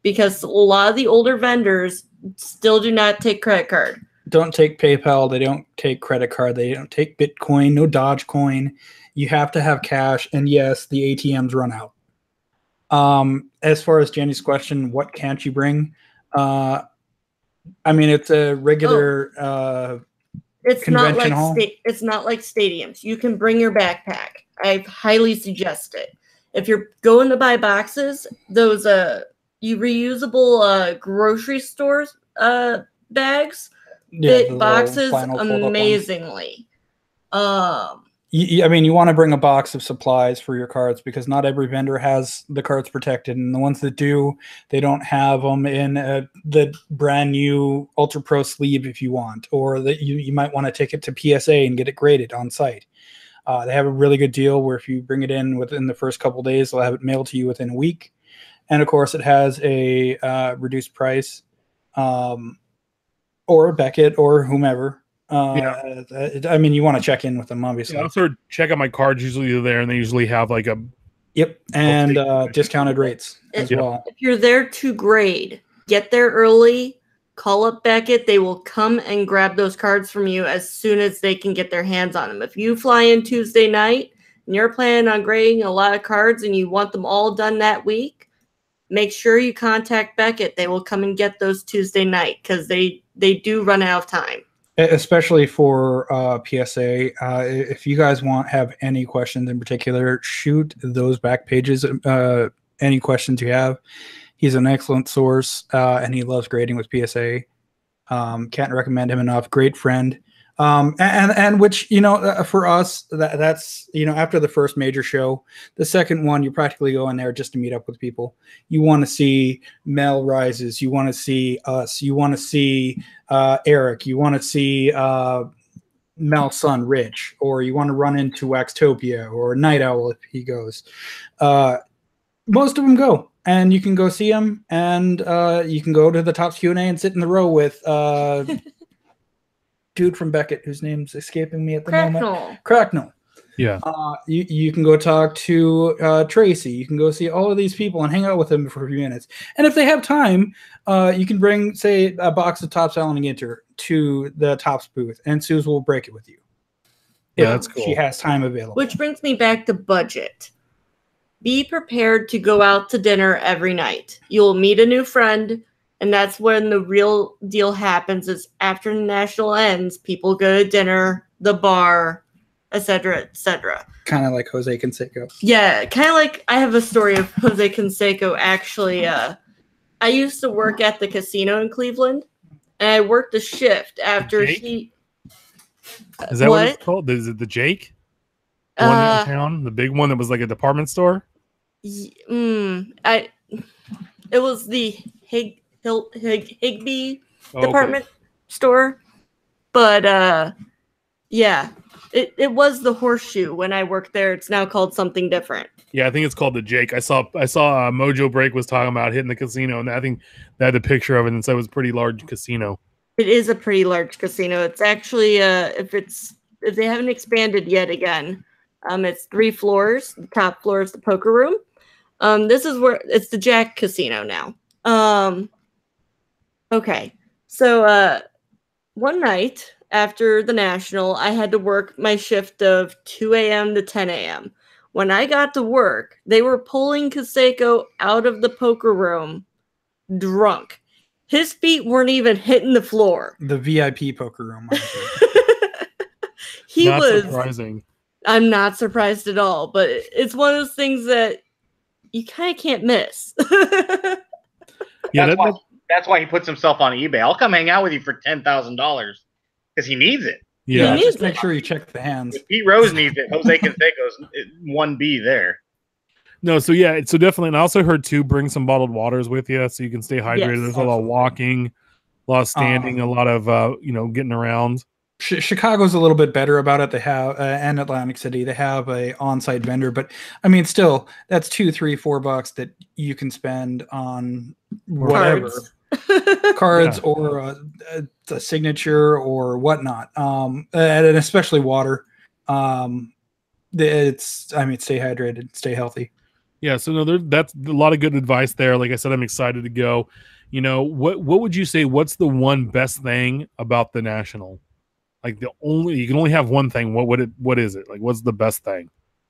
Because a lot of the older vendors still do not take credit card. Don't take PayPal. They don't take credit card. They don't take Bitcoin. No Dogecoin. You have to have cash. And yes, the ATMs run out. As far as Jenny's question, what can't you bring? I mean, it's a regular it's convention hall. It's not like stadiums. You can bring your backpack. I highly suggest it. If you're going to buy boxes, those reusable grocery stores bags fit boxes amazingly. I mean, you want to bring a box of supplies for your cards because not every vendor has the cards protected, and the ones that do, they don't have them in the brand new Ultra Pro sleeve if you want, or that you might want to take it to PSA and get it graded on site. They have a really good deal where if you bring it in within the first couple of days, they'll have it mailed to you within a week, and of course, it has a reduced price, or Beckett or whomever. I mean, you want to check in with them, obviously. Yeah, I'll sort of check out my cards. Usually they're there, and they usually have like a and discounted rates as well. If you're there to grade, get there early. Call up Beckett. They will come and grab those cards from you as soon as they can get their hands on them. If you fly in Tuesday night and you're planning on grading a lot of cards and you want them all done that week, make sure you contact Beckett. They will come and get those Tuesday night because they do run out of time. Especially for PSA. If you guys have any questions in particular, shoot those back pages. Any questions you have. He's an excellent source, and he loves grading with PSA. Can't recommend him enough. Great friend. And which, for us, that's, after the first major show, the second one, you practically go in there just to meet up with people. You want to see Mel Rises. You want to see us. You want to see Eric. You want to see Mel's son, Rich. Or you want to run into Waxtopia or Night Owl if he goes. Most of them go. And you can go see him. And you can go to the Topps Q&A and sit in the row with... dude from Beckett, whose name's escaping me at the moment. Cracknell. Yeah. You can go talk to Tracy. You can go see all of these people and hang out with them for a few minutes. And if they have time, you can bring, say, a box of Topps Allen & Ginter to the Topps booth, and Suze will break it with you. Yeah, that's cool. She has time available. Which brings me back to budget. Be prepared to go out to dinner every night. You'll meet a new friend. And that's when the real deal happens is after the National ends, people go to dinner, the bar, etc., etc. Kind of like Jose Canseco. Yeah, kind of like I have a story of Jose Canseco. Actually, I used to work at the casino in Cleveland, and I worked a shift after he... Is that what it's called? Is it the Jake? The one downtown? The big one that was like a department store? It was the Higby department store, but yeah, it was the Horseshoe when I worked there. It's now called something different. Yeah, I think it's called the Jake. I saw Mojo Break was talking about hitting the casino, and I think they had a picture of it and said it was a pretty large casino. It is a pretty large casino. It's actually if they haven't expanded yet again, it's 3 floors. The top floor is the poker room. This is where it's the Jack Casino now. Okay, so one night after the National, I had to work my shift of 2 a.m. to 10 a.m. When I got to work, they were pulling Kaseko out of the poker room drunk. His feet weren't even hitting the floor. The VIP poker room. He Not was surprising. I'm not surprised at all, but it's one of those things that you kind of can't miss. Yeah, that's why he puts himself on eBay. I'll come hang out with you for $10,000 because he needs it. yeah. He needs Just make sure you check the hands. If Pete Rose needs it, Jose Canseco's 1B there. No, so yeah, so definitely. And I also heard too, bring some bottled waters with you so you can stay hydrated. Yes. There's a lot of walking, a lot of standing, a lot of getting around. Chicago's a little bit better about it. They have, and Atlantic City, they have a on-site vendor, but I mean, still, that's $2, $3, $4 that you can spend on whatever cards or a signature or whatnot, and especially water. Stay hydrated, stay healthy. Yeah, so no, that's a lot of good advice there. Like I said, I'm excited to go. What would you say? What's the one best thing about the National? Like you can only have one thing. What is it? Like, what's the best thing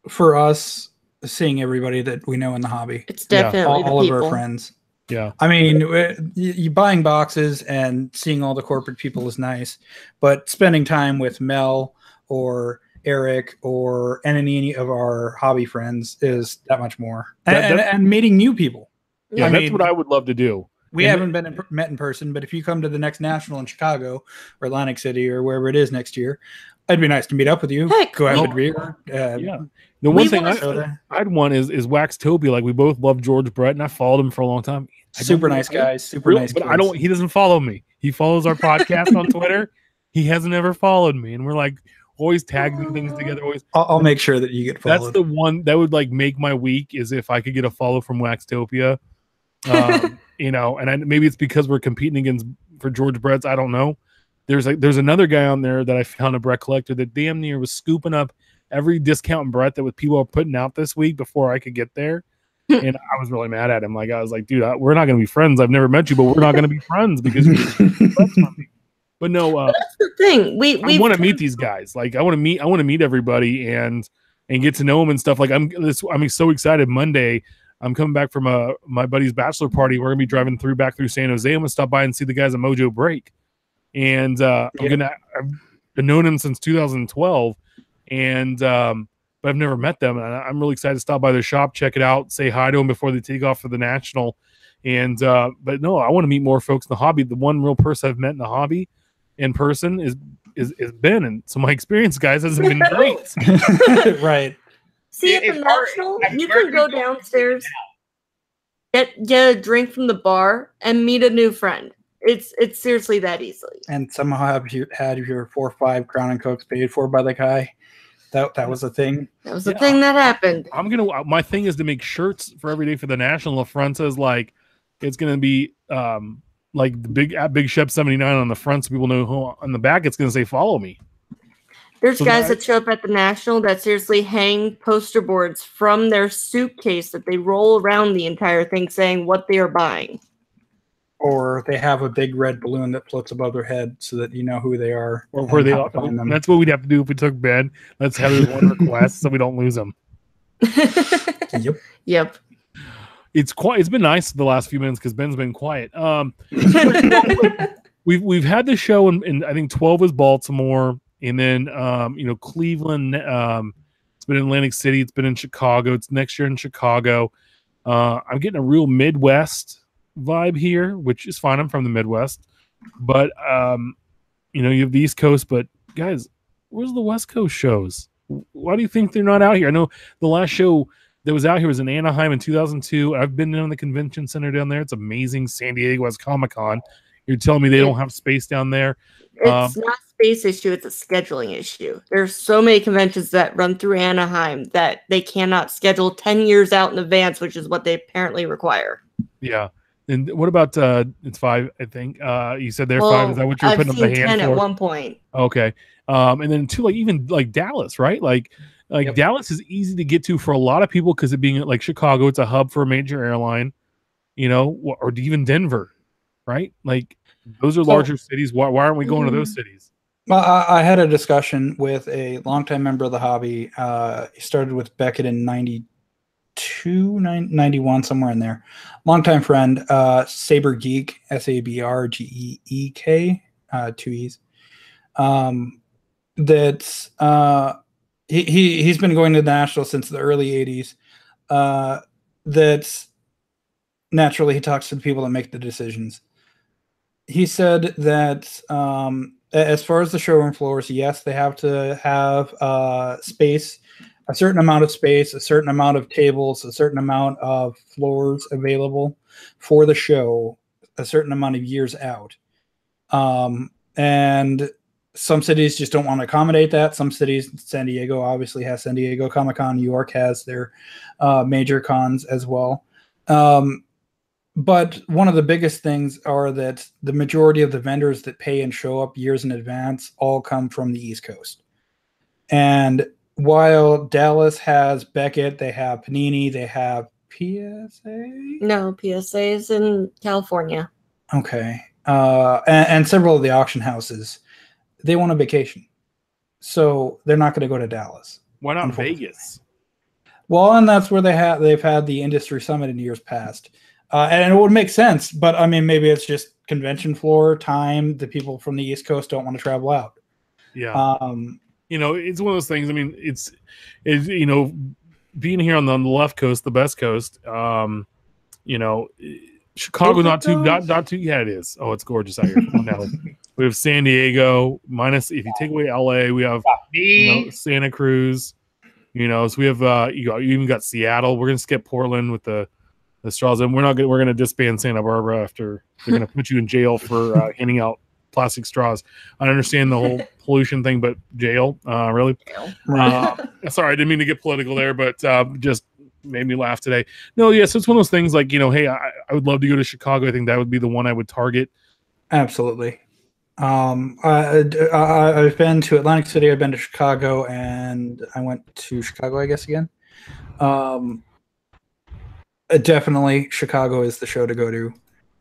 for us? Seeing everybody that we know in the hobby. It's definitely all of our friends. Yeah, I mean, you buying boxes and seeing all the corporate people is nice, but spending time with Mel or Eric or any of our hobby friends is that much more. And meeting new people. Yeah, that's what I would love to do. We haven't met in person, but if you come to the next National in Chicago or Atlantic City or wherever it is next year, it'd be nice to meet up with you. Heck, go have a beer. Yeah. The one thing I'd want is Waxtopia. Like, we both love George Brett, and I followed him for a long time. Super nice guys. Super nice. But he doesn't follow me. He follows our podcast on Twitter. He hasn't ever followed me, and we're like always tagging things together. Always. I'll make sure that you get followed. That's the one that would like make my week, is if I could get a follow from Waxtopia. And maybe it's because we're competing against for George Brett's. I don't know. There's another guy on there that I found, a Brett collector, that damn near was scooping up every discount Brett that people are putting out this week before I could get there. And I was really mad at him. Like, I was like, dude, we're not going to be friends. I've never met you, but we're not going to be friends because but no, that's the thing. We want to meet these guys. Like, I want to meet everybody and get to know them and stuff. Like, I'm so excited. Monday, I'm coming back from my buddy's bachelor party. We're gonna be driving back through San Jose. I'm gonna stop by and see the guys at Mojo Break. And I've known him since 2012, and but I've never met them. And I'm really excited to stop by their shop, check it out, say hi to them before they take off for the National. And but no, I want to meet more folks in the hobby. The one real person I've met in the hobby in person is Ben, and so my experience, guys, hasn't been great. Right. See, at the National, you can go downstairs, get a drink from the bar, and meet a new friend. It's seriously that easily. And somehow have you had your 4 or 5 Crown and Cokes paid for by the guy. That was a thing. That was the thing that happened. My thing is to make shirts for every day for the National. The front says like it's gonna be like the Big Shep 79 on the front, so people know who. On the back, it's gonna say "Follow me." There's guys that show up at the National that seriously hang poster boards from their suitcase that they roll around the entire thing saying what they are buying. Or they have a big red balloon that floats above their head so that you know who they are. Or where they are. That's what we'd have to do if we took Ben. Let's have his one request so we don't lose him. Yep. It's been nice the last few minutes because Ben's been quiet. We've had the show in I think 12 is Baltimore. And then, Cleveland, it's been in Atlantic City. It's been in Chicago. It's next year in Chicago. I'm getting a real Midwest vibe here, which is fine. I'm from the Midwest. But, you have the East Coast. But, guys, where's the West Coast shows? Why do you think they're not out here? I know the last show that was out here was in Anaheim in 2002. I've been in the convention center down there. It's amazing. San Diego has Comic-Con. You're telling me they don't have space down there? It's not a space issue, it's a scheduling issue. There's so many conventions that run through Anaheim that they cannot schedule 10 years out in advance, which is what they apparently require. Yeah. And what about it's 5, I think. You said they're 5. Is that what you're putting up the hand 10 for? At one point. Okay. And then 2, like even like Dallas, right? Like yep. Dallas is easy to get to for a lot of people because of being like Chicago, it's a hub for a major airline, or even Denver, right? Like those are larger cities. Why aren't we going to those cities? Well, I had a discussion with a longtime member of the hobby. He started with Beckett in 92, 91, somewhere in there. Longtime friend, Saber Geek, Sabrgeek, 2 E's. That's he's been going to the National since the early 80s. That's naturally he talks to the people that make the decisions. He said that as far as the showroom floors, yes, they have to have space, a certain amount of space, a certain amount of tables, a certain amount of floors available for the show, a certain amount of years out. And some cities just don't want to accommodate that. Some cities, San Diego obviously has San Diego Comic-Con. New York has their major cons as well. But one of the biggest things are that the majority of the vendors that pay and show up years in advance all come from the East Coast. And while Dallas has Beckett, they have Panini, they have PSA? No, PSA is in California. Okay. And several of the auction houses, they want a vacation. So they're not going to go to Dallas. Why not Vegas? Well, and that's where they've had the industry summit in years past. And it would make sense, but I mean, maybe it's just convention floor time. The people from the East Coast don't want to travel out. Yeah. It's one of those things. I mean, it's being here on the left coast, the best coast, Chicago, not too. Yeah, it is. Oh, it's gorgeous out here. Come on now. We have San Diego, minus if you take away LA, we have Santa Cruz. So we have you even got Seattle. We're gonna skip Portland with the straws, and we're gonna disband Santa Barbara after they're gonna put you in jail for handing out plastic straws. I understand the whole pollution thing, but jail, really? Sorry, I didn't mean to get political there, but just made me laugh today. No, yes, it's one of those things like, hey, I would love to go to Chicago. I think that would be the one I would target. Absolutely. I've been to Atlantic City, I've been to Chicago, and I went to Chicago, I guess, again. Definitely Chicago is the show to go to.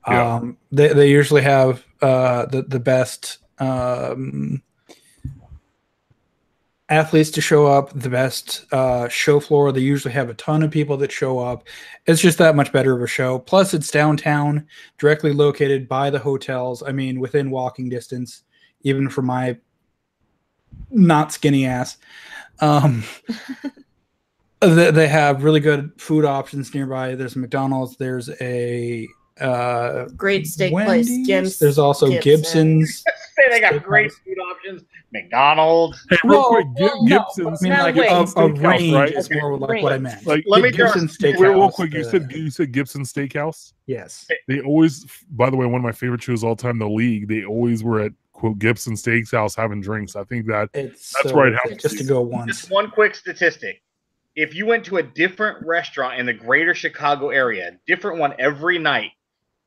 Yeah. They usually have the best athletes to show up, the best show floor. They usually have a ton of people that show up. It's just that much better of a show. Plus, it's downtown, directly located by the hotels. I mean, within walking distance, even for my not skinny ass. They have really good food options nearby. There's McDonald's. There's a great steak Wendy's. place. There's also Gibson's. They got great food options. McDonald's. Hey, real quick, Gibson's. I mean, like a range right? is more like what I meant. Like, let me Gibson's Steakhouse. Real quick, you said Gibson's Steakhouse. Yes. They always, by the way, one of my favorite shows all time, The League. They always were at quote Gibson's Steakhouse having drinks. I think that's so right. Just to go once. Just one quick statistic. If you went to a different restaurant in the greater Chicago area, different one every night,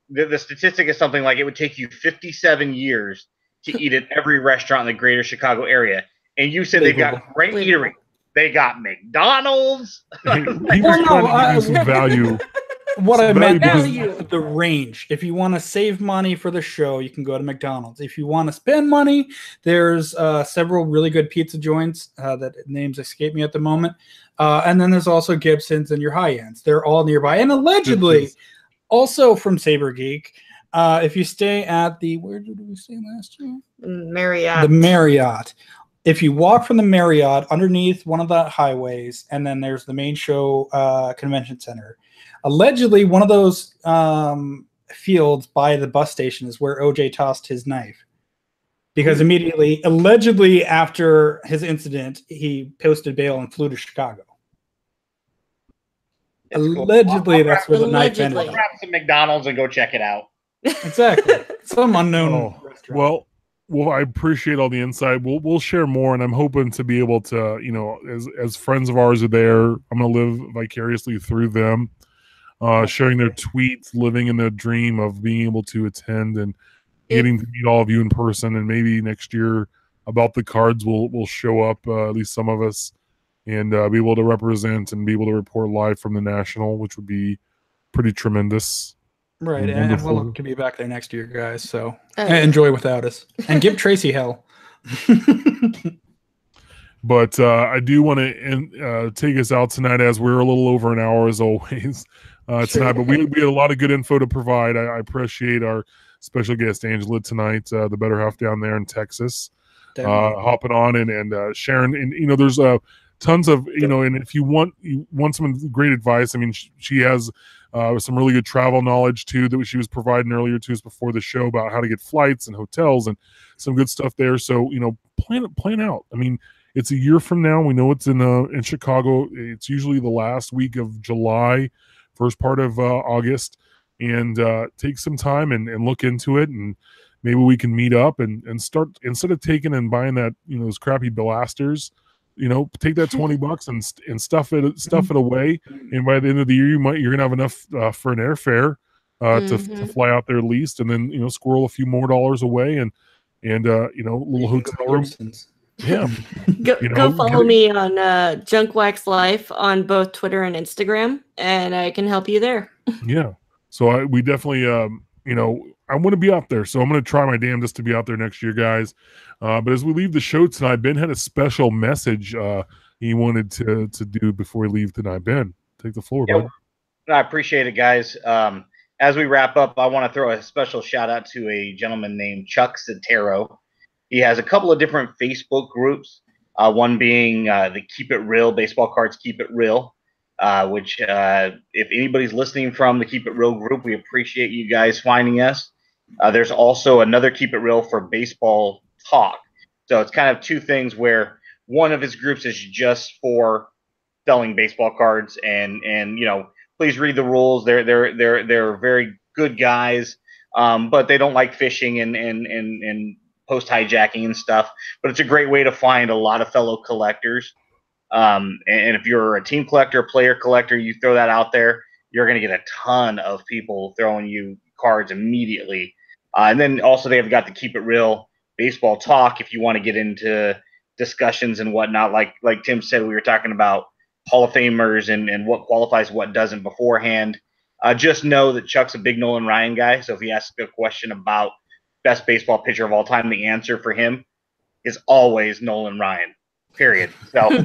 the statistic is something like it would take you 57 years to eat at every restaurant in the greater Chicago area. And you said they've got great eatery. They got McDonald's. He was trying to give you some value. What I meant value. was the range. If you want to save money for the show, you can go to McDonald's. If you want to spend money, there's several really good pizza joints that names escape me at the moment. And then there's also Gibson's and your high ends. They're all nearby. And allegedly, also from Saber Geek, if you stay at where did we stay last year? Marriott. The Marriott. If you walk from the Marriott underneath one of the highways, and then there's the main show convention center. Allegedly, one of those fields by the bus station is where OJ tossed his knife. Because immediately, allegedly after his incident, he posted bail and flew to Chicago. Allegedly, that's where the knife ended. I'll grab some McDonald's and go check it out. Exactly. Some unknown restaurant. Well, I appreciate all the insight. We'll share more, and I'm hoping to be able to, as friends of ours are there, I'm going to live vicariously through them, sharing their tweets, living in the dream of being able to attend and getting to meet all of you in person. And maybe next year, About the Cards will show up, at least some of us, and be able to represent and be able to report live from the National, which would be pretty tremendous. Right, and we'll look to be back there next year, guys. So enjoy without us, and give Tracy hell. But I do want to take us out tonight, as we're a little over an hour as always tonight. But we had a lot of good info to provide. I appreciate our special guest Angela tonight, the better half down there in Texas, hopping on and sharing. And there's tons of and if you want some great advice, I mean, she has some really good travel knowledge too that she was providing earlier to us before the show about how to get flights and hotels and some good stuff there. So plan out. I mean, it's a year from now. We know it's in Chicago. It's usually the last week of July, first part of August, and take some time and look into it, and maybe we can meet up and start, instead of taking and buying that those crappy blasters, take that $20 and stuff it away, and by the end of the year you're gonna have enough for an airfare to fly out there at least, and then squirrel a few more dollars away and little hotel room. Yeah. Go follow me on Junk Wax Life on both Twitter and Instagram, and I can help you there. Yeah. So we definitely, I want to be out there. So I'm going to try my damnedest to be out there next year, guys. But as we leave the show tonight, Ben had a special message he wanted to do before we leave tonight. Ben, take the floor, bud. I appreciate it, guys. As we wrap up, I want to throw a special shout out to a gentleman named Chuck Sotero. He has a couple of different Facebook groups, one being the Keep It Real, Baseball Cards Keep It Real, which if anybody's listening from the Keep It Real group, we appreciate you guys finding us. There's also another Keep It Real for Baseball Talk. So it's kind of two things, where one of his groups is just for selling baseball cards, and please read the rules. They're very good guys, but they don't like fishing and post hijacking and stuff, but it's a great way to find a lot of fellow collectors. And if you're a team collector, a player collector, you throw that out there, you're going to get a ton of people throwing you cards immediately. And then also they've got the Keep It Real Baseball Talk if you want to get into discussions and whatnot. Like Tim said, we were talking about Hall of Famers and what qualifies, what doesn't beforehand. Just know that Chuck's a big Nolan Ryan guy, so if he asks a question about best baseball pitcher of all time, the answer for him is always Nolan Ryan, period. So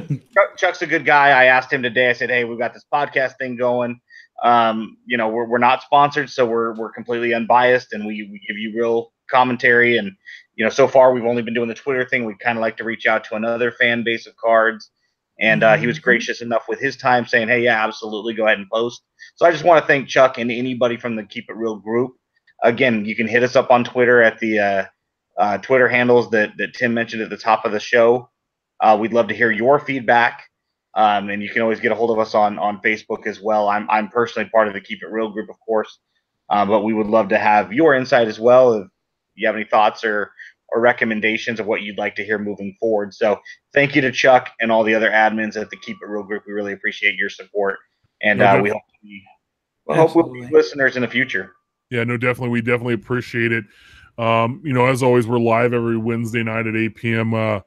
Chuck's a good guy. I asked him today, I said, hey, we've got this podcast thing going. We're not sponsored, so we're completely unbiased, and we give you real commentary. And, so far we've only been doing the Twitter thing. We kind of like to reach out to another fan base of cards. And he was gracious enough with his time, saying, hey, yeah, absolutely, go ahead and post. So I just want to thank Chuck and anybody from the Keep It Real group. Again, you can hit us up on Twitter at the Twitter handles that Tim mentioned at the top of the show. We'd love to hear your feedback, and you can always get a hold of us on Facebook as well. I'm personally part of the Keep It Real group, of course, but we would love to have your insight as well if you have any thoughts or recommendations of what you'd like to hear moving forward. So thank you to Chuck and all the other admins at the Keep It Real group. We really appreciate your support, and we hope we'll be listeners in the future. Yeah, no, definitely. We definitely appreciate it. As always, we're live every Wednesday night at 8 p.m.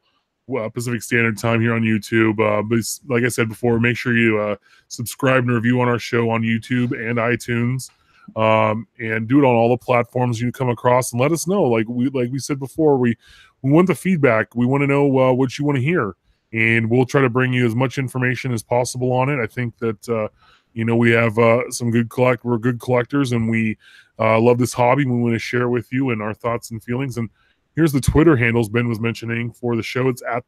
Pacific Standard Time here on YouTube. But like I said before, make sure you subscribe and review on our show on YouTube and iTunes, and do it on all the platforms you come across, and let us know. Like we said before, we want the feedback. We want to know what you want to hear, and we'll try to bring you as much information as possible on it. I think that we have some we're good collectors, and we love this hobby. We want to share with you and our thoughts and feelings. And here's the Twitter handles Ben was mentioning for the show. It's at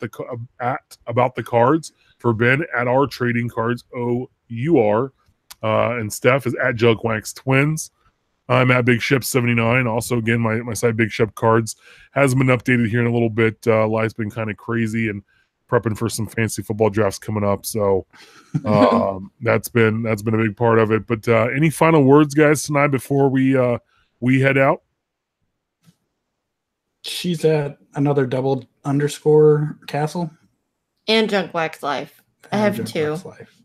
About the Cards for Ben, at our Trading Cards OUR, and Steph is at Junk Wax Twins. I'm at Big Shep 79. Also, again, my site Big Shep Cards hasn't been updated here in a little bit. Life's been kind of crazy, and prepping for some fantasy football drafts coming up, so that's been a big part of it. But any final words, guys, tonight before we head out? She's at another double underscore castle and Junk Wax Life. I have two.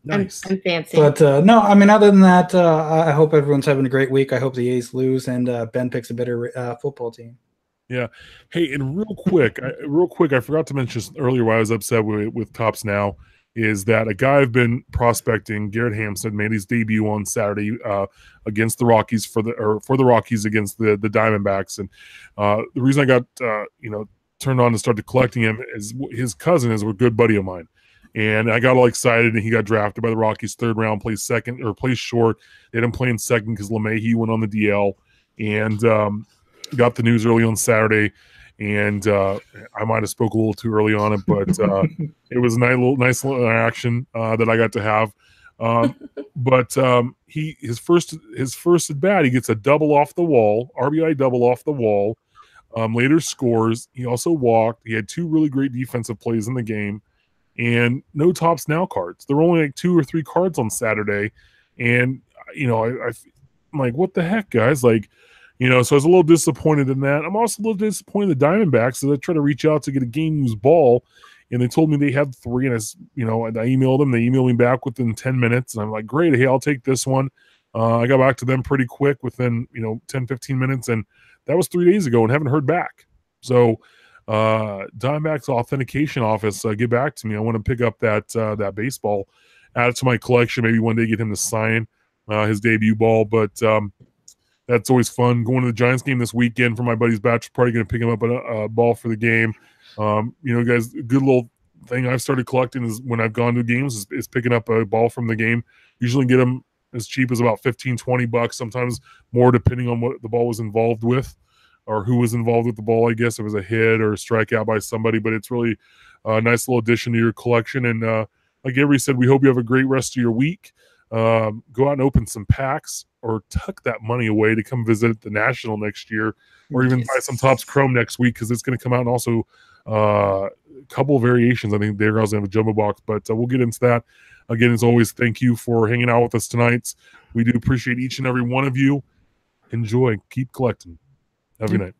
Nice. I'm fancy. But no, I mean, other than that, I hope everyone's having a great week. I hope the A's lose and Ben picks a better football team. Yeah. Hey, and real quick, I forgot to mention earlier why I was upset with Tops Now is that a guy I've been prospecting, Garrett Hampstead, made his debut on Saturday against the Rockies for the Rockies against the Diamondbacks. And the reason I got turned on and started collecting him, his cousin is a good buddy of mine. And I got all excited, and he got drafted by the Rockies 3rd round, plays short. They didn't play in second because LeMahieu went on the DL, and got the news early on Saturday. And I might have spoke a little too early on it, but it was a nice little interaction that I got to have. But his first at bat, he gets a double off the wall, RBI double off the wall. Later scores. He also walked. He had 2 really great defensive plays in the game, and no tops now cards. There were only like 2 or 3 cards on Saturday, and I'm like, what the heck, guys? Like, so I was a little disappointed in that. I'm also a little disappointed in the Diamondbacks. So I tried to reach out to get a game-used ball, and they told me they had 3, and I emailed them. They emailed me back within 10 minutes, and I'm like, great, hey, I'll take this one. I got back to them pretty quick within 10, 15 minutes, and that was 3 days ago, and haven't heard back. So Diamondbacks authentication office, get back to me. I want to pick up that baseball, add it to my collection, maybe one day get him to sign his debut ball, but that's always fun. Going to the Giants game this weekend for my buddy's bachelor party, going to pick him up a ball for the game. Guys, a good little thing I've started collecting is when I've gone to games is picking up a ball from the game. Usually get them as cheap as about $15-20, sometimes more depending on what the ball was involved with or who was involved with the ball. I guess it was a hit or a strikeout by somebody, but it's really a nice little addition to your collection. And like Avery said, we hope you have a great rest of your week. Go out and open some packs or tuck that money away to come visit the National next year, or even buy some Topps Chrome next week because it's going to come out, and also a couple of variations. I think they're going to have a jumbo box, but we'll get into that. Again, as always, thank you for hanging out with us tonight. We do appreciate each and every one of you. Enjoy. Keep collecting. Have a good night.